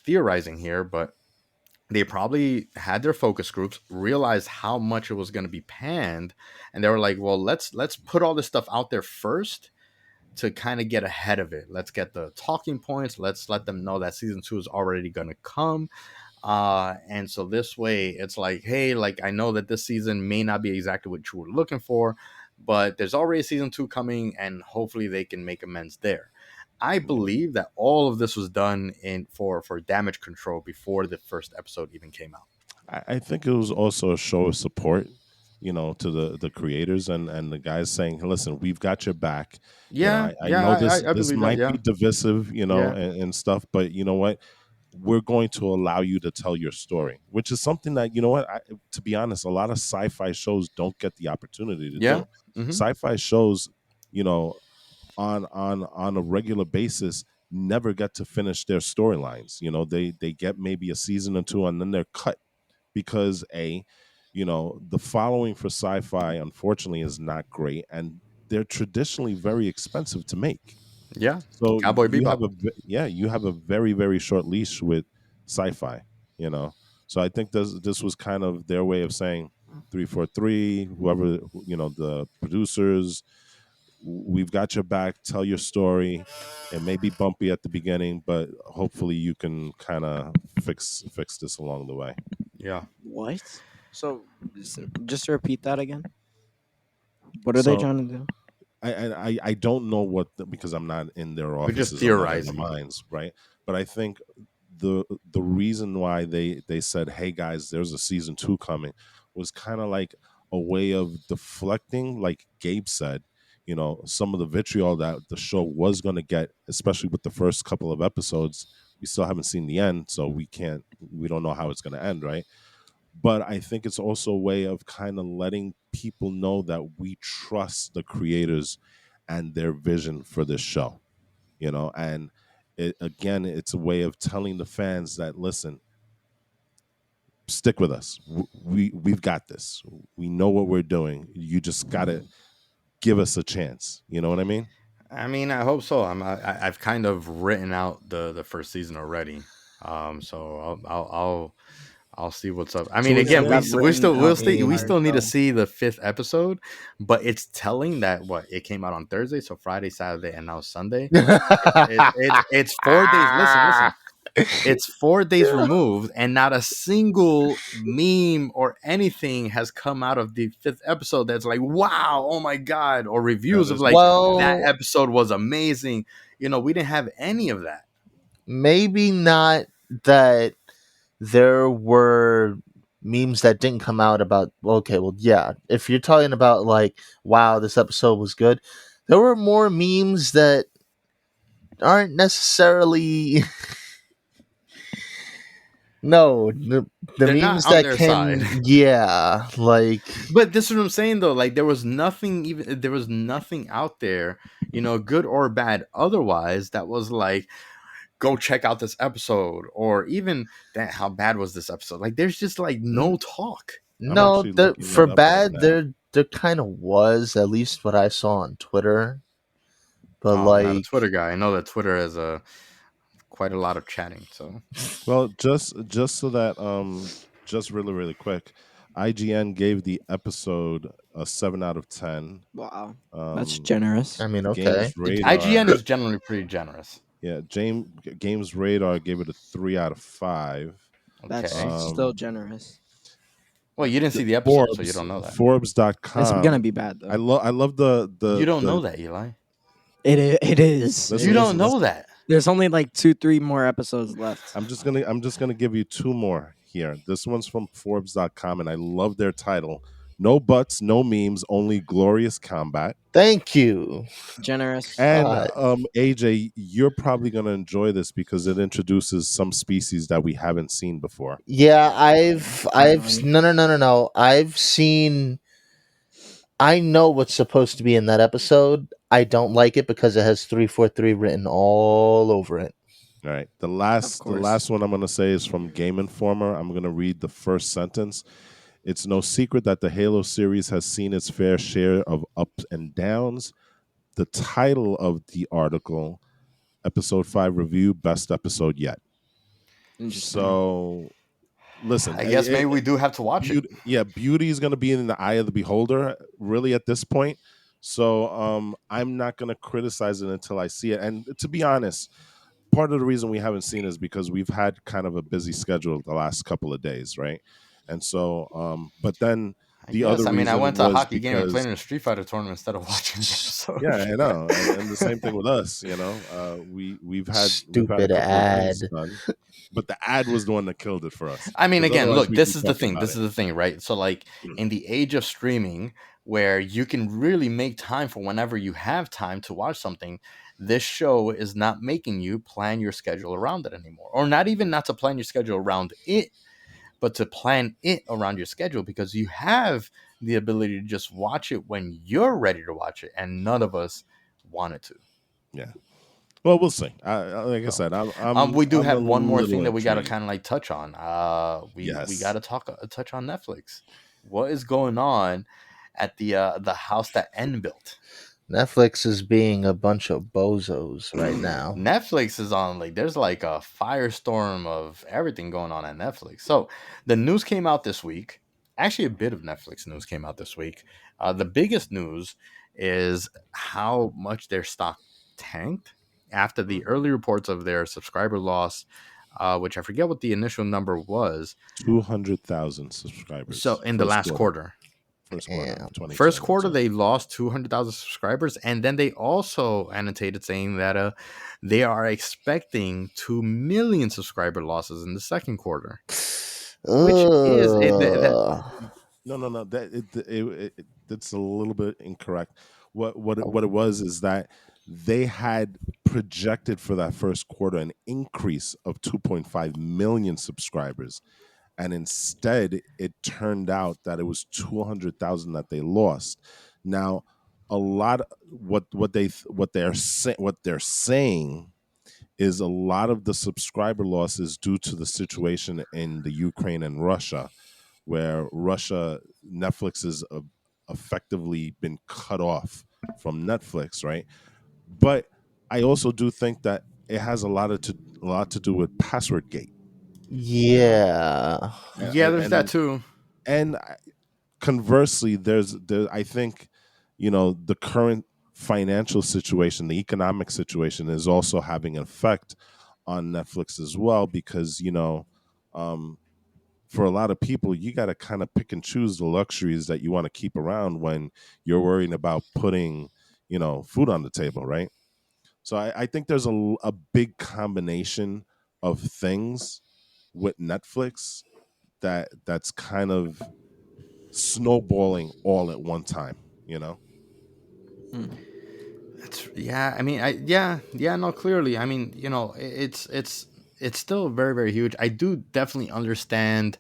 B: theorizing here, but they probably had their focus groups, realized how much it was going to be panned, and they were like, well, let's put all this stuff out there first to kind of get ahead of it. Let's get the talking points. Let's let them know that season 2 is already going to come. And so this way it's like, hey, like, I know that this season may not be exactly what you were looking for, but there's already a season 2 coming, and hopefully they can make amends there. I believe that all of this was done for damage control before the first episode even came out.
C: I think it was also a show of support, to the creators and the guys saying, "Listen, we've got your back."
B: Yeah,
C: I know
B: I
C: this
B: believe that.
C: might
B: Yeah,
C: be divisive,
B: yeah,
C: and stuff, but you know what? We're going to allow you to tell your story, which is something that to be honest, a lot of sci-fi shows don't get the opportunity to
B: yeah.
C: do.
B: Hmm.
C: Sci-fi shows, you know, on a regular basis never get to finish their storylines. They get maybe a season or two and then they're cut because the following for sci-fi unfortunately is not great, and they're traditionally very expensive to make.
B: Yeah,
C: So
B: Cowboy Bebop.
C: you have a very, very short leash with sci-fi, you know. So I think this was kind of their way of saying 343, whoever, the producers, we've got your back, tell your story. It may be bumpy at the beginning, but hopefully you can kind of fix this along the way.
B: Yeah.
D: What? So, just to repeat that again. What are they
C: So
D: trying to do?
C: I don't know because I'm not in their
B: We're just
C: offices, I'm not in their
B: theorizing.
C: minds, right? But I think the reason why they said, "Hey guys, there's a season 2 coming," was kind of like a way of deflecting, like Gabe said, some of the vitriol that the show was going to get, especially with the first couple of episodes. We still haven't seen the end, so we don't know how it's going to end, right? But I think it's also a way of kind of letting people know that we trust the creators and their vision for this show, and it's a way of telling the fans that, listen, stick with us. We've got this. We know what we're doing. You just got to give us a chance. You know what I mean?
B: I mean, I hope so. I've kind of written out the first season already. So I'll see what's up. I mean,
C: So is
D: Yeah,
B: again,
D: I've
C: there
D: got written out the
B: we
D: entire
B: still need to
D: show.
B: see the 5th episode, but it's telling that it came out on Thursday, so Friday, Saturday, and now Sunday. It's 4 days. Listen. It's 4 days removed, and not a single meme or anything has come out of the 5th episode that's like, wow, oh my God, or
C: that
B: reviews of
C: is
B: like,
C: the truth? Yeah.
B: that
E: Well,
B: episode was amazing. We didn't have any of that.
E: maybe not that there were memes that didn't come out about, okay, well, yeah, if you're talking about like, wow, this episode was good, there were more memes that aren't necessarily no, the
B: They're not
E: memes
B: on
E: that
B: their side.
E: can, yeah, like,
B: But this is what I'm saying though. Like, there was nothing out there, good or bad otherwise, that was like, go check out this episode, or even that, how bad was this episode? Like, there's just like
E: n-
B: no talk.
C: I'm
E: no,
C: actually looking
E: for
C: it up right
E: bad,
C: now.
E: there kind of was, at least what I saw on Twitter, but
B: Oh, I'm not a
E: like,
B: Twitter guy. I know that Twitter has quite a lot of chatting. So
C: Well, just so that just really, really quick, IGN gave the episode a 7 out of 10.
D: Wow, that's
C: Um,
D: generous.
E: I mean,
C: Games
E: okay.
C: Radar,
B: IGN is generally pretty generous.
C: yeah, Games Radar gave it a 3 out of 5.
D: That's
B: Okay.
D: still
C: Um,
D: generous.
B: Well, you didn't see the episode, so you
C: Forbes
B: don't know that.
D: It's gonna
C: Forbes.com.
D: be bad though.
C: I love
B: You don't
C: the
B: know that, Eli.
D: It is. It
B: You
C: listen,
B: don't
C: listen,
D: is.
B: know
C: listen.
B: that.
D: There's only like 2, 3 more episodes left.
C: I'm just gonna give you 2 more here. This one's from Forbes.com, and I love their title. No butts, no memes, only glorious combat.
E: Thank you.
D: Generous.
C: And
E: God.
C: AJ, you're probably going to enjoy this because it introduces some species that we haven't seen before.
E: Yeah,
D: None.
E: no. I know what's supposed to be in that episode. I don't like it because it has 343 written all over it.
C: All right. The
D: Of course.
C: last one I'm going to say is from Game Informer. I'm going to read the first sentence. It's no secret that the Halo series has seen its fair share of ups and downs. The title of the article, Episode 5 Review, Best Episode Yet.
D: Interesting.
C: So, listen,
B: I guess maybe we do have to watch it.
C: beauty is going to be in the eye of the beholder, really, at this point. So, I'm not going to criticize it until I see it. And to be honest, part of the reason we haven't seen it is because we've had kind of a busy schedule the last couple of days, right? And so, but then
B: I
C: the
B: guess.
C: other
B: I mean, I
C: reason
B: went to a
C: was
B: hockey game and played
C: because
B: in a Street Fighter tournament instead of watching the episode.
C: yeah, I know, and the same thing with us. You know, we've had a
E: Stupid
C: couple of things
E: ad.
C: done, but the ad was the one that killed it for us.
B: I mean,
C: 'Cause
B: again,
C: otherwise
B: look,
C: we'd
B: this
C: be
B: is the
C: talking
B: thing.
C: about
B: This
C: it.
B: is the thing, right? So, like, in the age of streaming, where you can really make time for whenever you have time to watch something, this show is not making you plan your schedule around it anymore, or not to plan your schedule around it, but to plan it around your schedule, because you have the ability to just watch it when you're ready to watch it, and none of us wanted to.
C: Yeah. Well, we'll see. Like I
B: So,
C: said,
B: we do
C: I'm a
B: have one more
C: little
B: thing that we got to
C: intrigued.
B: kind of like touch on. We got
C: Yes.
B: to touch on Netflix. What is going on at the house that N built?
E: Netflix is being a bunch of bozos right now.
B: Netflix is on, like, there's like a firestorm of everything going on at Netflix. So the news came out this week. Actually, a bit of Netflix news came out this week. The biggest news is how much their stock tanked after the early reports of their subscriber loss, which I forget what the initial number was.
C: 200,000
B: So
C: subscribers
B: in the last quarter.
C: first quarter of
E: Damn.
C: 2020.
B: First quarter,
C: So
B: they lost 200,000 subscribers, and then they also annotated saying that they are expecting 2 million subscriber losses in the second quarter, which is that.
E: Ugh.
C: no, that it's a little bit incorrect. What it was is that they had projected for that first quarter an increase of 2.5 million subscribers, and instead it turned out that it was 200,000 that they lost. Now, a lot of what they're saying is a lot of the subscriber loss is due to the situation in the Ukraine and Russia, where Netflix has effectively been cut off from Netflix, right? But I also do think that it has a lot to do with password gate.
E: Yeah.
B: Yeah, there's that too.
C: And conversely, there I think, the current financial situation, the economic situation, is also having an effect on Netflix as well, because um, for a lot of people, you got to kind of pick and choose the luxuries that you want to keep around when you're worrying about putting food on the table, right? So I think there's a big combination of things with Netflix that's kind of snowballing all at one time,
D: Hmm.
B: Yeah, I mean, yeah, no, clearly. I mean, it's still very, very huge. I do definitely understand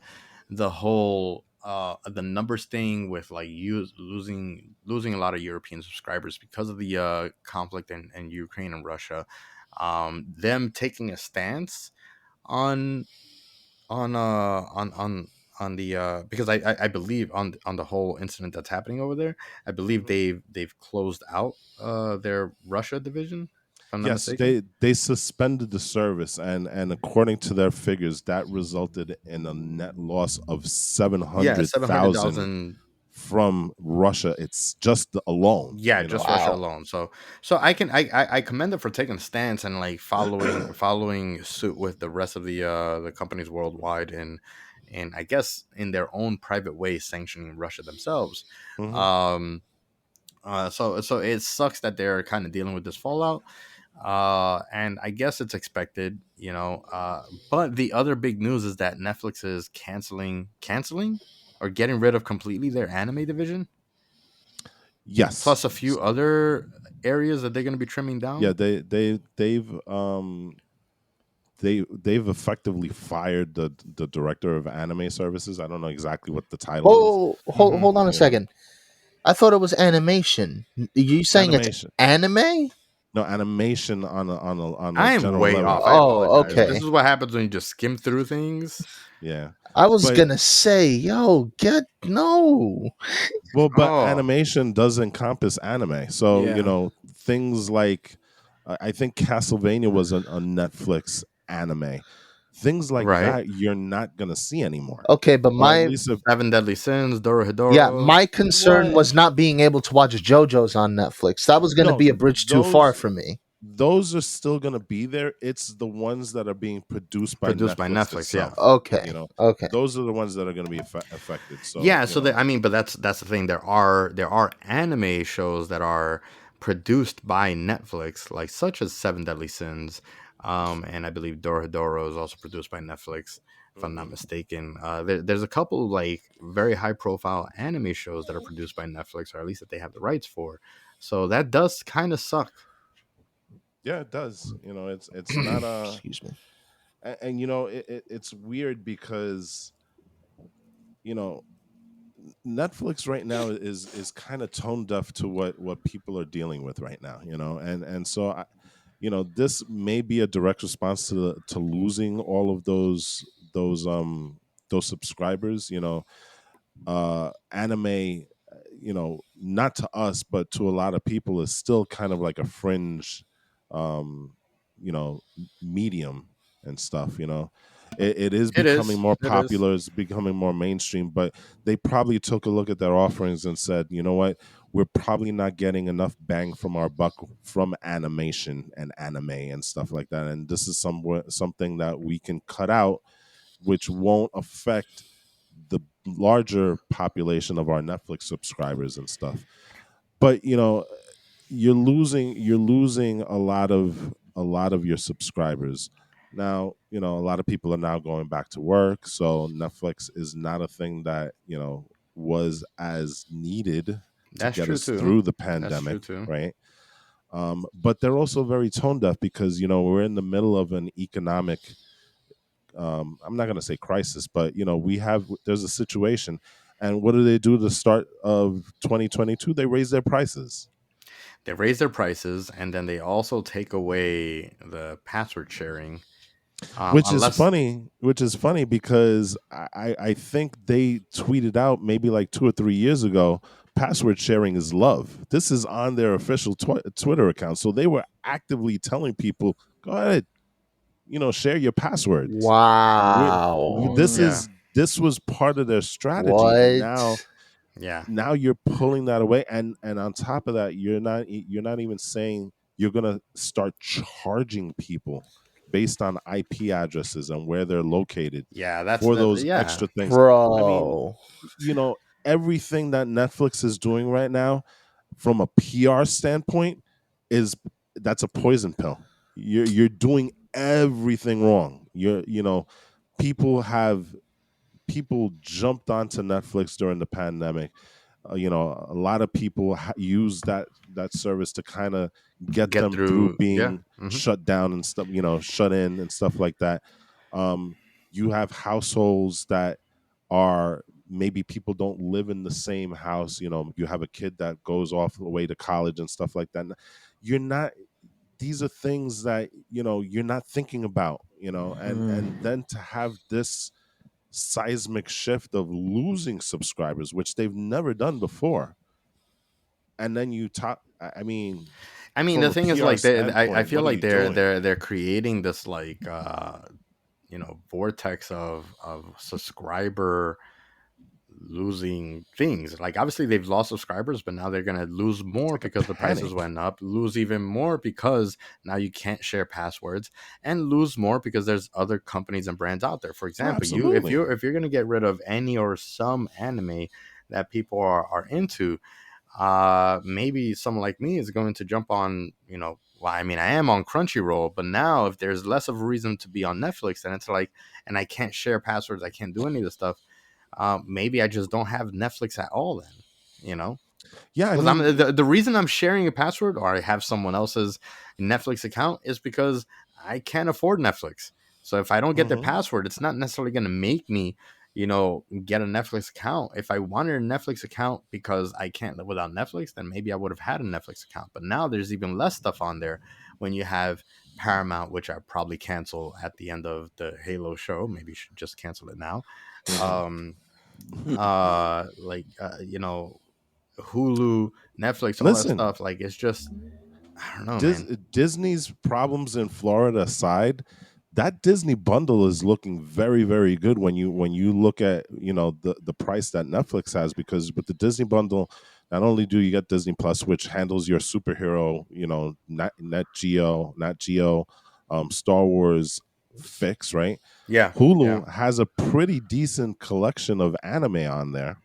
B: the whole the numbers thing with, like, you losing a lot of European subscribers because of the conflict in Ukraine and Russia. Them taking a stance on on the because I believe on the whole incident that's happening over there. I believe they've closed out their Russia division, if I'm not
C: Yes,
B: mistaken.
C: they suspended the service, and according to their figures, that resulted in a net loss of
B: Yeah,
C: 700,000
B: 700,000.
C: from Russia. It's just alone,
B: Yeah, just Russia
E: Wow.
B: alone. So I commend them for taking a stance and, like, following suit with the rest of the companies worldwide, and I guess in their own private way sanctioning Russia themselves.
C: Mhm.
B: Um, so it sucks that they're kind of dealing with this fallout. And I guess it's expected, but the other big news is that Netflix is canceling or getting rid of completely their anime division,
C: Yes.
B: plus a few other areas that they're going to be trimming
C: Yeah,
B: down.
C: they've effectively fired the director of anime services. I don't know exactly what the title is.
E: Oh,
B: Hmm.
E: hold on a second. I thought it was animation. You saying it's
C: Animation.
E: anime?
C: No, animation on a
B: I am
C: general
B: way
C: level.
B: off. I
E: Oh,
B: apologize.
C: Yeah,
B: This
E: okay.
B: is what happens when you just skim through things.
C: yeah.
E: I was
C: But
E: gonna say, yo, get no.
C: but
B: Oh,
C: animation does encompass anime. So,
D: Yeah.
C: things like I think Castlevania was a Netflix anime. Things like
B: right.
C: that you're not gonna see anymore.
E: Okay, but
C: Or at
E: my
C: least if
B: Seven Deadly Sins,
E: yeah,
B: Dorohedoro.
E: my concern
C: what
E: was not being able to watch JoJo's on Netflix. That was gonna
C: no,
E: be a bridge too far
C: those
E: for me.
C: those are still gonna be there. It's the ones that are being produced by
B: Produced by
C: Netflix
B: Netflix. Yeah.
C: itself.
E: Okay, okay.
C: Those are the ones that are gonna be affected. So,
B: Yeah, so I mean, but that's the thing. There are anime shows that are produced by Netflix, like such as Seven Deadly Sins, and I believe Dorohedoro is also produced by Netflix, if I'm not
C: mhm.
B: mistaken. There's a couple like very high profile anime shows that are produced by Netflix, or at least that they have the rights for. So that does kind of suck.
C: Yeah, it does. It's not a
E: Excuse me.
C: and it's weird because you know Netflix right now is kind of tone deaf to what people are dealing with right now, and so this may be a direct response to losing all of those those subscribers. Anime, not to us but to a lot of people is still kind of like a fringe um medium and stuff. It is
B: It
C: becoming
B: is.
C: more
B: It is.
C: popular, it's becoming more mainstream, but they probably took a look at their offerings and said, you know what, we're probably not getting enough bang from our buck from animation and anime and stuff like that, and this is something that we can cut out, which won't affect the larger population of our Netflix subscribers and stuff. But you're losing a lot of your subscribers. Now, a lot of people are now going back to work, so Netflix is not a thing that, was as needed to
B: That's
C: get
B: true
C: us
B: too.
C: through the
B: That's true
C: pandemic,
B: too.
C: right? But they're also very tone deaf because we're in the middle of an economic I'm not going to say crisis, but there's a situation, and what do they do at the start of 2022? They raise their prices,
B: They raise their prices, and then they also take away the password sharing.
C: which is
B: Unless
C: funny. Which is funny because I think they tweeted out maybe like 2 or 3 years ago. Password sharing is love. This is on their official Twitter account, so they were actively telling people, "Go ahead, share your passwords." we
E: Wow.
C: this
B: yeah,
D: Mm.
C: is this was part of their strategy, and now
E: What?
B: yeah,
C: you're pulling that away, and on top of that, you're not even saying you're going to start charging people based on IP addresses and where they're located
B: yeah.
C: for those
B: Yeah.
C: extra things. I mean,
E: Bro.
C: everything that Netflix is doing right now from a PR standpoint is that's a poison pill. You're doing everything wrong. People have people jumped onto Netflix during the pandemic. A lot of people use that service to kind of get
B: Get
C: them through
B: through. Yeah.
C: being
B: Hmm.
C: shut down and stuff, shut in and stuff like that. You have households that are maybe people don't live in the same house. You have a kid that goes off away to college and stuff like that. You're not. These are things that you're not thinking about. And
D: Mm.
C: then to have this seismic shift of losing subscribers, which they've never done before. And then you talk, I mean,
B: I mean,
C: from
B: the
C: a
B: thing is,
C: PR
B: like, I
C: standpoint,
B: feel
C: what are
B: like
C: you
B: they're
C: doing?
B: they're they're creating this like vortex of subscriber losing things. Like, obviously they've lost subscribers, but now they're gonna lose
C: It's
B: more
C: like a
B: because the prices
C: panic.
B: went up, lose even more because now you can't share passwords, and lose more because there's other companies and brands out there. For
C: Oh,
B: example, you
C: absolutely.
B: if you're gonna get rid of any or some anime that people are into, maybe someone like me is going to jump on, well, I mean, I am on Crunchyroll, but now if there's less of a reason to be on Netflix, then it's like, and I can't share passwords, I can't do any of this stuff. Maybe I just don't have Netflix at all then, you know?
C: Yeah, I
B: Because I'm
C: mean,
B: the reason I'm sharing a password or I have someone else's Netflix account is because I can't afford Netflix. So if I don't get their
C: mhm.
B: password, it's not necessarily going to make me, get a Netflix account. If I wanted a Netflix account because I can't live without Netflix, then maybe I would have had a Netflix account. But now there's even less stuff on there when you have Paramount, which I probably cancel at the end of the Halo show. Maybe you should just cancel it now.
C: Hmm.
B: Um, like Hulu, Netflix, all that
C: Listen,
B: stuff. Like it's just I don't know, man.
C: Disney's problems in Florida aside, that Disney bundle is looking very, very good when you look at the price that Netflix has, because with the Disney bundle, not only do you get Disney Plus, which handles your superhero, Nat Geo, Star Wars fix, right?
B: Yeah, yeah.
C: Hulu has a pretty decent collection of anime on there.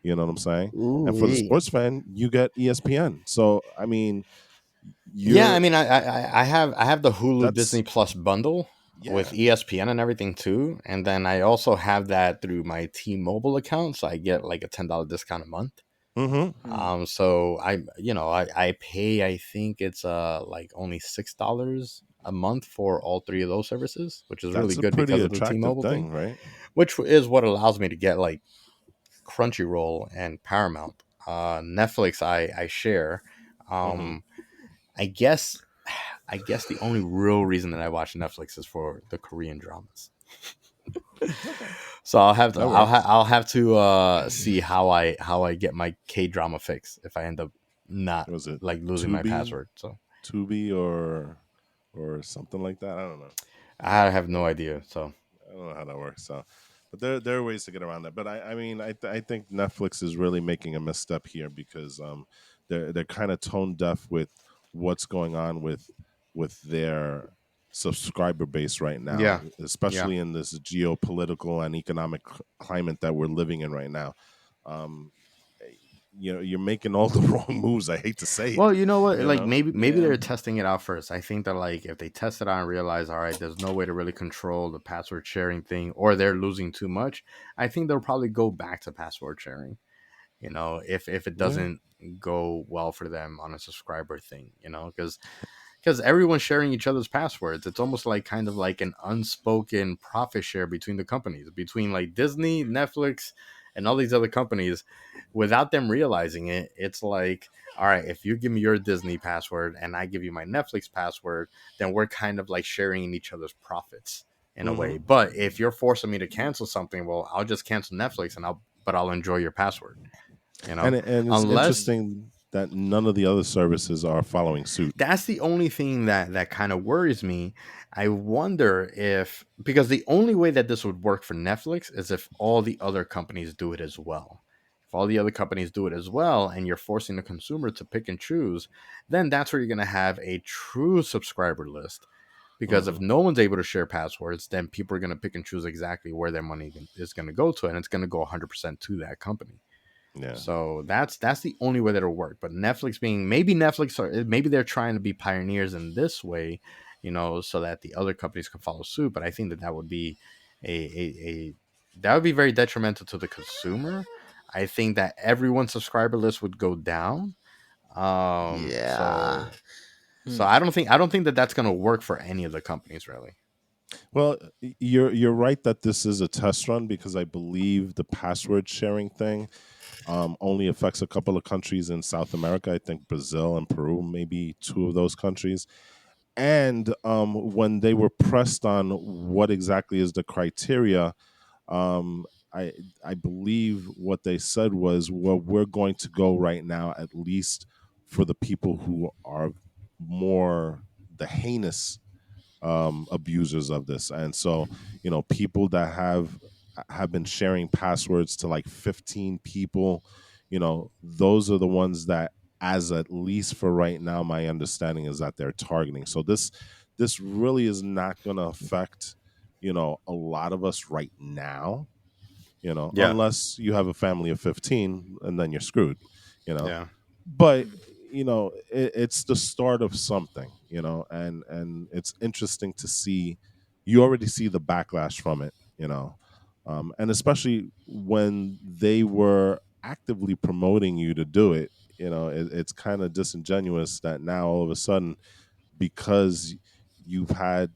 C: You know what I'm saying? And for the
E: Ooh,
C: sports fan, you get ESPN. So I mean,
B: Yeah, I
C: you're
B: mean, I have the Hulu
C: that's
B: Disney Plus bundle with
C: yeah.
B: ESPN and everything too, and then I also have that through my T-Mobile account, so I get like a $10 discount a month.
C: Mm-hmm.
B: So I pay, I think it's like only $6 a month for all three of those services, which is really
C: That's a
B: good
C: pretty
B: because of the
C: attractive
B: T-Mobile thing,
C: thing, right?
B: which is what allows me to get like Crunchyroll and Paramount. Netflix I share.
C: Mm-hmm.
B: Um, I guess I guess the only real reason that I watch Netflix is for the Korean dramas.
C: Okay,
B: So I'll have to
C: that works.
B: I'll have to see how I get my K drama fix if I end up not
C: Was it
B: like losing my
C: Tubi,
B: password. So
C: Tubi, or something like that? I don't know.
B: I have no idea. So
C: I don't know how that works. So, but there are ways to get around that. But I mean, I think Netflix is really making a misstep here because they're kind of tone deaf with what's going on with their subscriber base right now,
B: yeah, yeah.
C: especially in this geopolitical and economic climate that we're living in right now. Um, you're making all the wrong moves. I hate to say it.
B: Well, you know what?
C: You
B: Like
C: know.
B: maybe
D: Yeah.
B: they're testing it out first. I think that like if they test it out and realize, all right, there's no way to really control the password sharing thing, or they're losing too much, I think they'll probably go back to password sharing. If it
C: Yeah.
B: doesn't go well for them on a subscriber thing, because everyone's sharing each other's passwords. It's almost like kind of like an unspoken profit share between the companies, between like Disney, Netflix, and all these other companies. Without them realizing it, it's like, all right, if you give me your Disney password and I give you my Netflix password, then we're kind of like sharing in each other's profits in a way.
C: Hmm.
B: But if you're forcing me to cancel something, well, I'll just cancel Netflix and I'll enjoy your password,
C: And it's
B: unless
C: interesting that none of the other services are following suit.
B: that's the only thing that kind of worries me. I wonder if because the only way that this would work for Netflix is if all the other companies do it as well. If all the other companies do it as well and you're forcing the consumer to pick and choose, then that's where you're going to have a true subscriber list. Because if
C: Hmm.
B: no one's able to share passwords, then people are going to pick and choose exactly where their money is going to go to, and it's going to go 100% to that company.
C: Yeah.
B: So that's the only way that'll work. But Netflix being maybe Netflix or maybe they're trying to be pioneers in this way, so that the other companies can follow suit. But I think that would be a that would be very detrimental to the consumer. I think that everyone's subscriber list would go down.
E: yeah.
B: So I don't think that that's going to work for any of the companies really.
C: Well, you're right that this is a test run because I believe the password sharing thing only affects a couple of countries in South America. I think Brazil and Peru, maybe two of those countries. And when they were pressed on what exactly is the criteria, um, I I believe what they said was, well, we're going to go right now at least for the people who are more the heinous abusers of this. And so, people that have been sharing passwords to like 15 people, those are the ones that, as at least for right now, my understanding is that they're targeting. So this really is not going to affect, a lot of us right now,
B: Yeah,
C: unless you have a family of 15 and then you're screwed, you know
B: yeah,
C: but it's the start of something, and it's interesting to see. You already see the backlash from it, and especially when they were actively promoting you to do it. It's kind of disingenuous that now all of a sudden, because you've had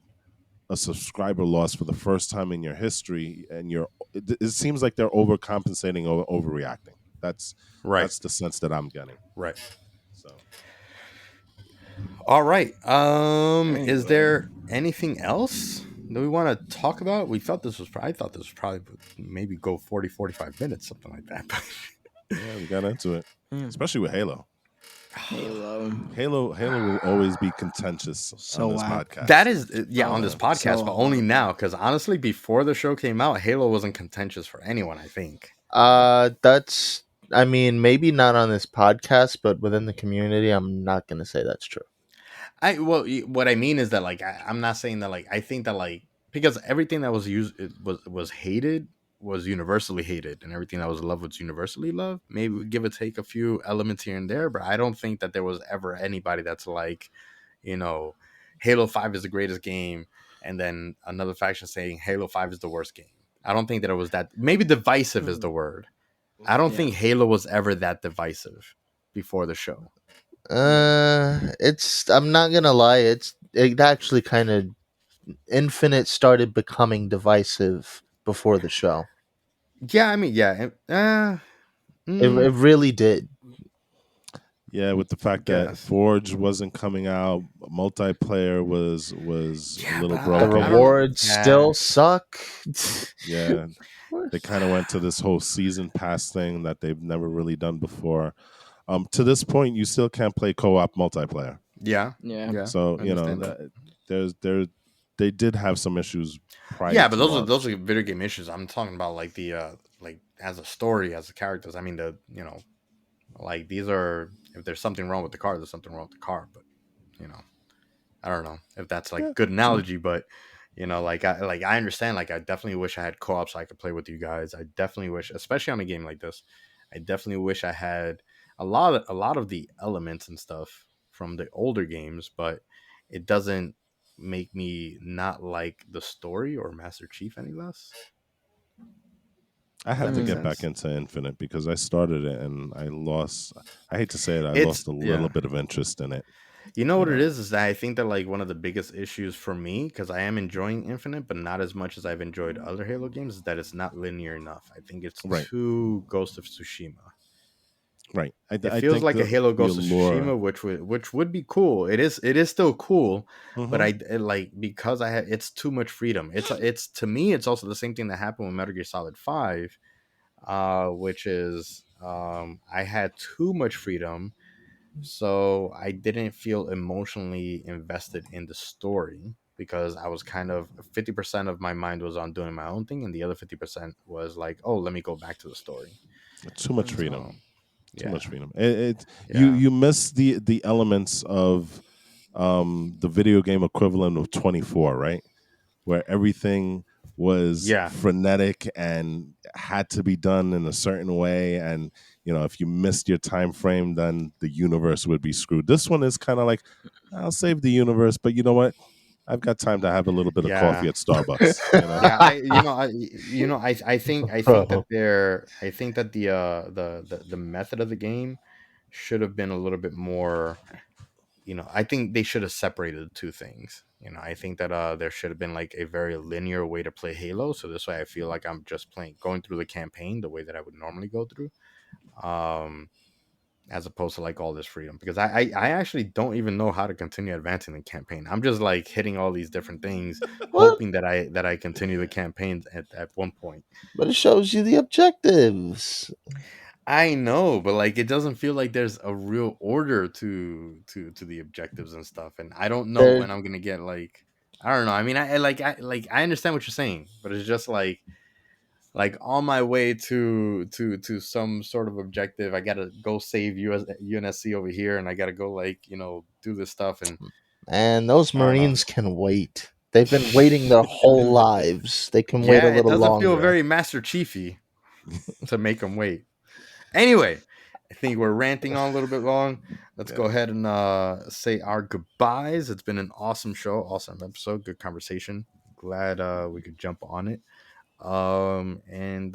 C: a subscriber loss for the first time in your history, and it seems like they're overcompensating or overreacting. That's
B: Right.
C: the sense that I'm getting.
B: Right.
C: So
B: All right. Is
C: anyway,
B: there anything else that we want to talk about? I thought this was probably maybe go 40, 45 minutes, something like that.
C: yeah, we got into it,
D: Mm.
C: especially with Halo.
D: Halo.
C: Halo will always be contentious on
D: So
C: this
D: whack.
C: podcast.
B: That is, yeah, on this
C: Uh,
B: podcast,
D: So
B: but only
D: horrible.
B: now, because honestly, before the show came out, Halo wasn't contentious for anyone, I think.
E: That's. I mean, maybe not on this podcast, but within the community, I'm not gonna say that's true.
B: What I mean is that, like, I'm not saying that, like, I think that, like, because everything that was used was hated was universally hated, and everything that was loved was universally loved. Maybe we give or take a few elements here and there, but I don't think that there was ever anybody that's like, you know, Halo 5 is the greatest game, and then another faction saying Halo 5 is the worst game. I don't think that it was that. Maybe divisive is the word. I don't
D: Yeah.
B: think Halo was ever that divisive before the show.
E: It's. I'm not gonna lie. It actually kind of Infinite started becoming divisive before the show.
B: Yeah, I mean, yeah.
E: It really did.
C: yeah, with the fact that
B: Guess.
C: Forge wasn't coming out, multiplayer was a
B: Yeah,
C: little
B: but
E: The
B: I don't know.
C: broken.
E: rewards
B: Yeah.
E: still suck.
C: Yeah, they kind of went to this whole season pass thing that they've never really done before. To this point, you still can't play co-op multiplayer.
B: Yeah.
D: Yeah.
B: Yeah.
C: So
B: I
C: you know
B: understand that.
C: that they did have some issues prior
B: Yeah, but
C: to
B: those
C: launch.
B: are video game issues. I'm talking about like the like as a story, as the characters. I mean like these are, if there's something wrong with the car, there's something wrong with the car. But you know, I don't know if that's like
C: Yeah,
B: a good analogy, but I understand. Like I definitely wish I had co-op so I could play with you guys. I definitely wish, especially on a game like this, I definitely wish I had a lot of the elements and stuff from the older games, but it doesn't make me not like the story or Master Chief any less.
C: I
B: If
C: have
B: that
C: to
B: makes
D: Mm.
C: get back
B: sense.
C: into Infinite because I started it and I lost. I hate to say it, I
B: It's
C: lost a little
B: yeah.
C: bit of interest in it.
B: You know
C: You
B: what it
C: know,
B: is that I think that like one of the biggest issues for me, because I am enjoying Infinite, but not as much as I've enjoyed other Halo games, is that it's not linear enough. I think it's
C: right,
B: too Ghost of Tsushima.
C: right.
B: It
C: I
B: feels
C: think
B: like a Halo
C: the
B: Ghost of
C: allure.
B: Tsushima, which would be cool. It is still cool, but
C: Hmm.
B: like because I had it's too much freedom. It's to me it's also the same thing that happened with Metal Gear Solid 5, which is I had too much freedom, so I didn't feel emotionally invested in the story because I was kind of 50% of my mind was on doing my own thing, and the other 50% was like, oh, let me go back to the story.
C: Too much
D: Mm.
C: freedom.
B: So
C: Too
B: yeah,
C: much freedom.
B: yeah,
C: You miss the elements of the video game equivalent of 24, right? Where everything was
B: yeah,
C: frenetic and had to be done in a certain way, and if you missed your time frame, then the universe would be screwed. This one is kind of like, I'll save the universe, but you know what, I've got time to have a little bit of coffee
B: yeah.
C: at Starbucks, you know.
B: Yeah, I think that
E: Bro,
B: I think that the method of the game should have been a little bit more. I think they should have separated the two things. I think that there should have been like a very linear way to play Halo, so this way I feel like I'm just going through the campaign the way that I would normally go through, um as opposed to like all this freedom, because I actually don't even know how to continue advancing the campaign. I'm just like hitting all these different things,
E: what?
B: hoping that I continue the campaign at one point.
E: But it shows you the objectives.
B: I know, but like it doesn't feel like there's a real order to the objectives and stuff, and I don't know
E: There,
B: when I'm gonna get like, I don't know. I mean, I understand what you're saying, but it's just like on my way to some sort of objective, I gotta go save UNSC over here, and I gotta go like do this stuff, and
E: and those
B: I don't know.
E: Marines can wait. They've been waiting their whole lives. They can wait a
B: Yeah, it
E: little
B: doesn't feel
E: longer.
B: very Master Chiefy to make them wait. Anyway, I think we're ranting on a little bit long. Let's go
C: Yeah.
B: ahead and say our goodbyes. It's been an awesome show, awesome episode, good conversation. Glad we could jump on it. And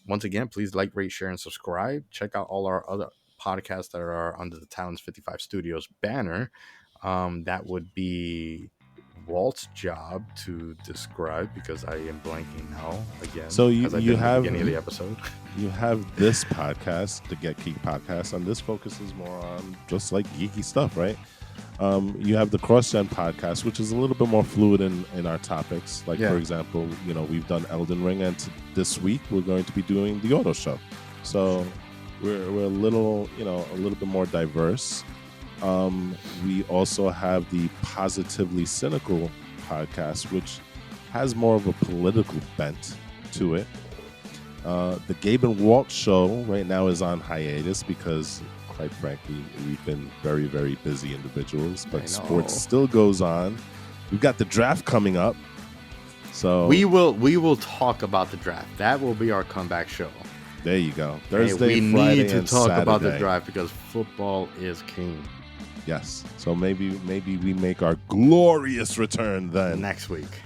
B: once again, please like, rate, share, and subscribe. Check out all our other podcasts that are under the Talents 55 Studios banner. That would be Walt's job to describe, because I am blanking now again.
C: So
B: as I did at the beginning of the episode.
C: You have this podcast, the Get Geek podcast, and this focuses more on just like geeky stuff, right? You have the CrossGen podcast, which is a little bit more fluid in our topics. Like, for example, we've done Elden Ring, and this week we're going to be doing the Auto Show. So we're a little bit more diverse. We also have the Positively Cynical podcast, which has more of a political bent to it. The Gabe and Walt show right now is on hiatus because, quite frankly, we've been very, very busy individuals, but sports still goes on. We've got the draft coming up. So
B: we will talk about the draft. That will be our comeback show.
C: There you go. Thursday,
B: we
C: Friday,
B: need to
C: and
B: talk
C: Saturday.
B: about the draft because football is king.
C: Yes. So maybe we make our glorious return then
B: next week.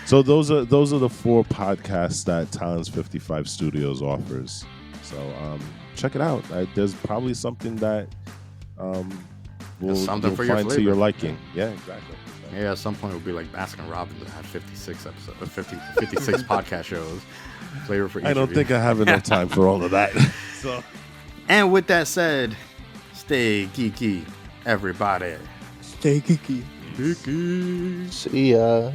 C: So those are the 4 podcasts that Talents 55 Studios offers. So check it out. There's probably something that you'll find to your liking. Yeah, exactly.
B: Yeah, at some point it'll be like Baskin Robbins that had 56 episodes, 56 podcast shows. Flavor for each
C: I don't think I have enough time for all of that. So,
B: and with that said, stay geeky, everybody.
D: Stay geeky.
B: Geeky.
E: See ya.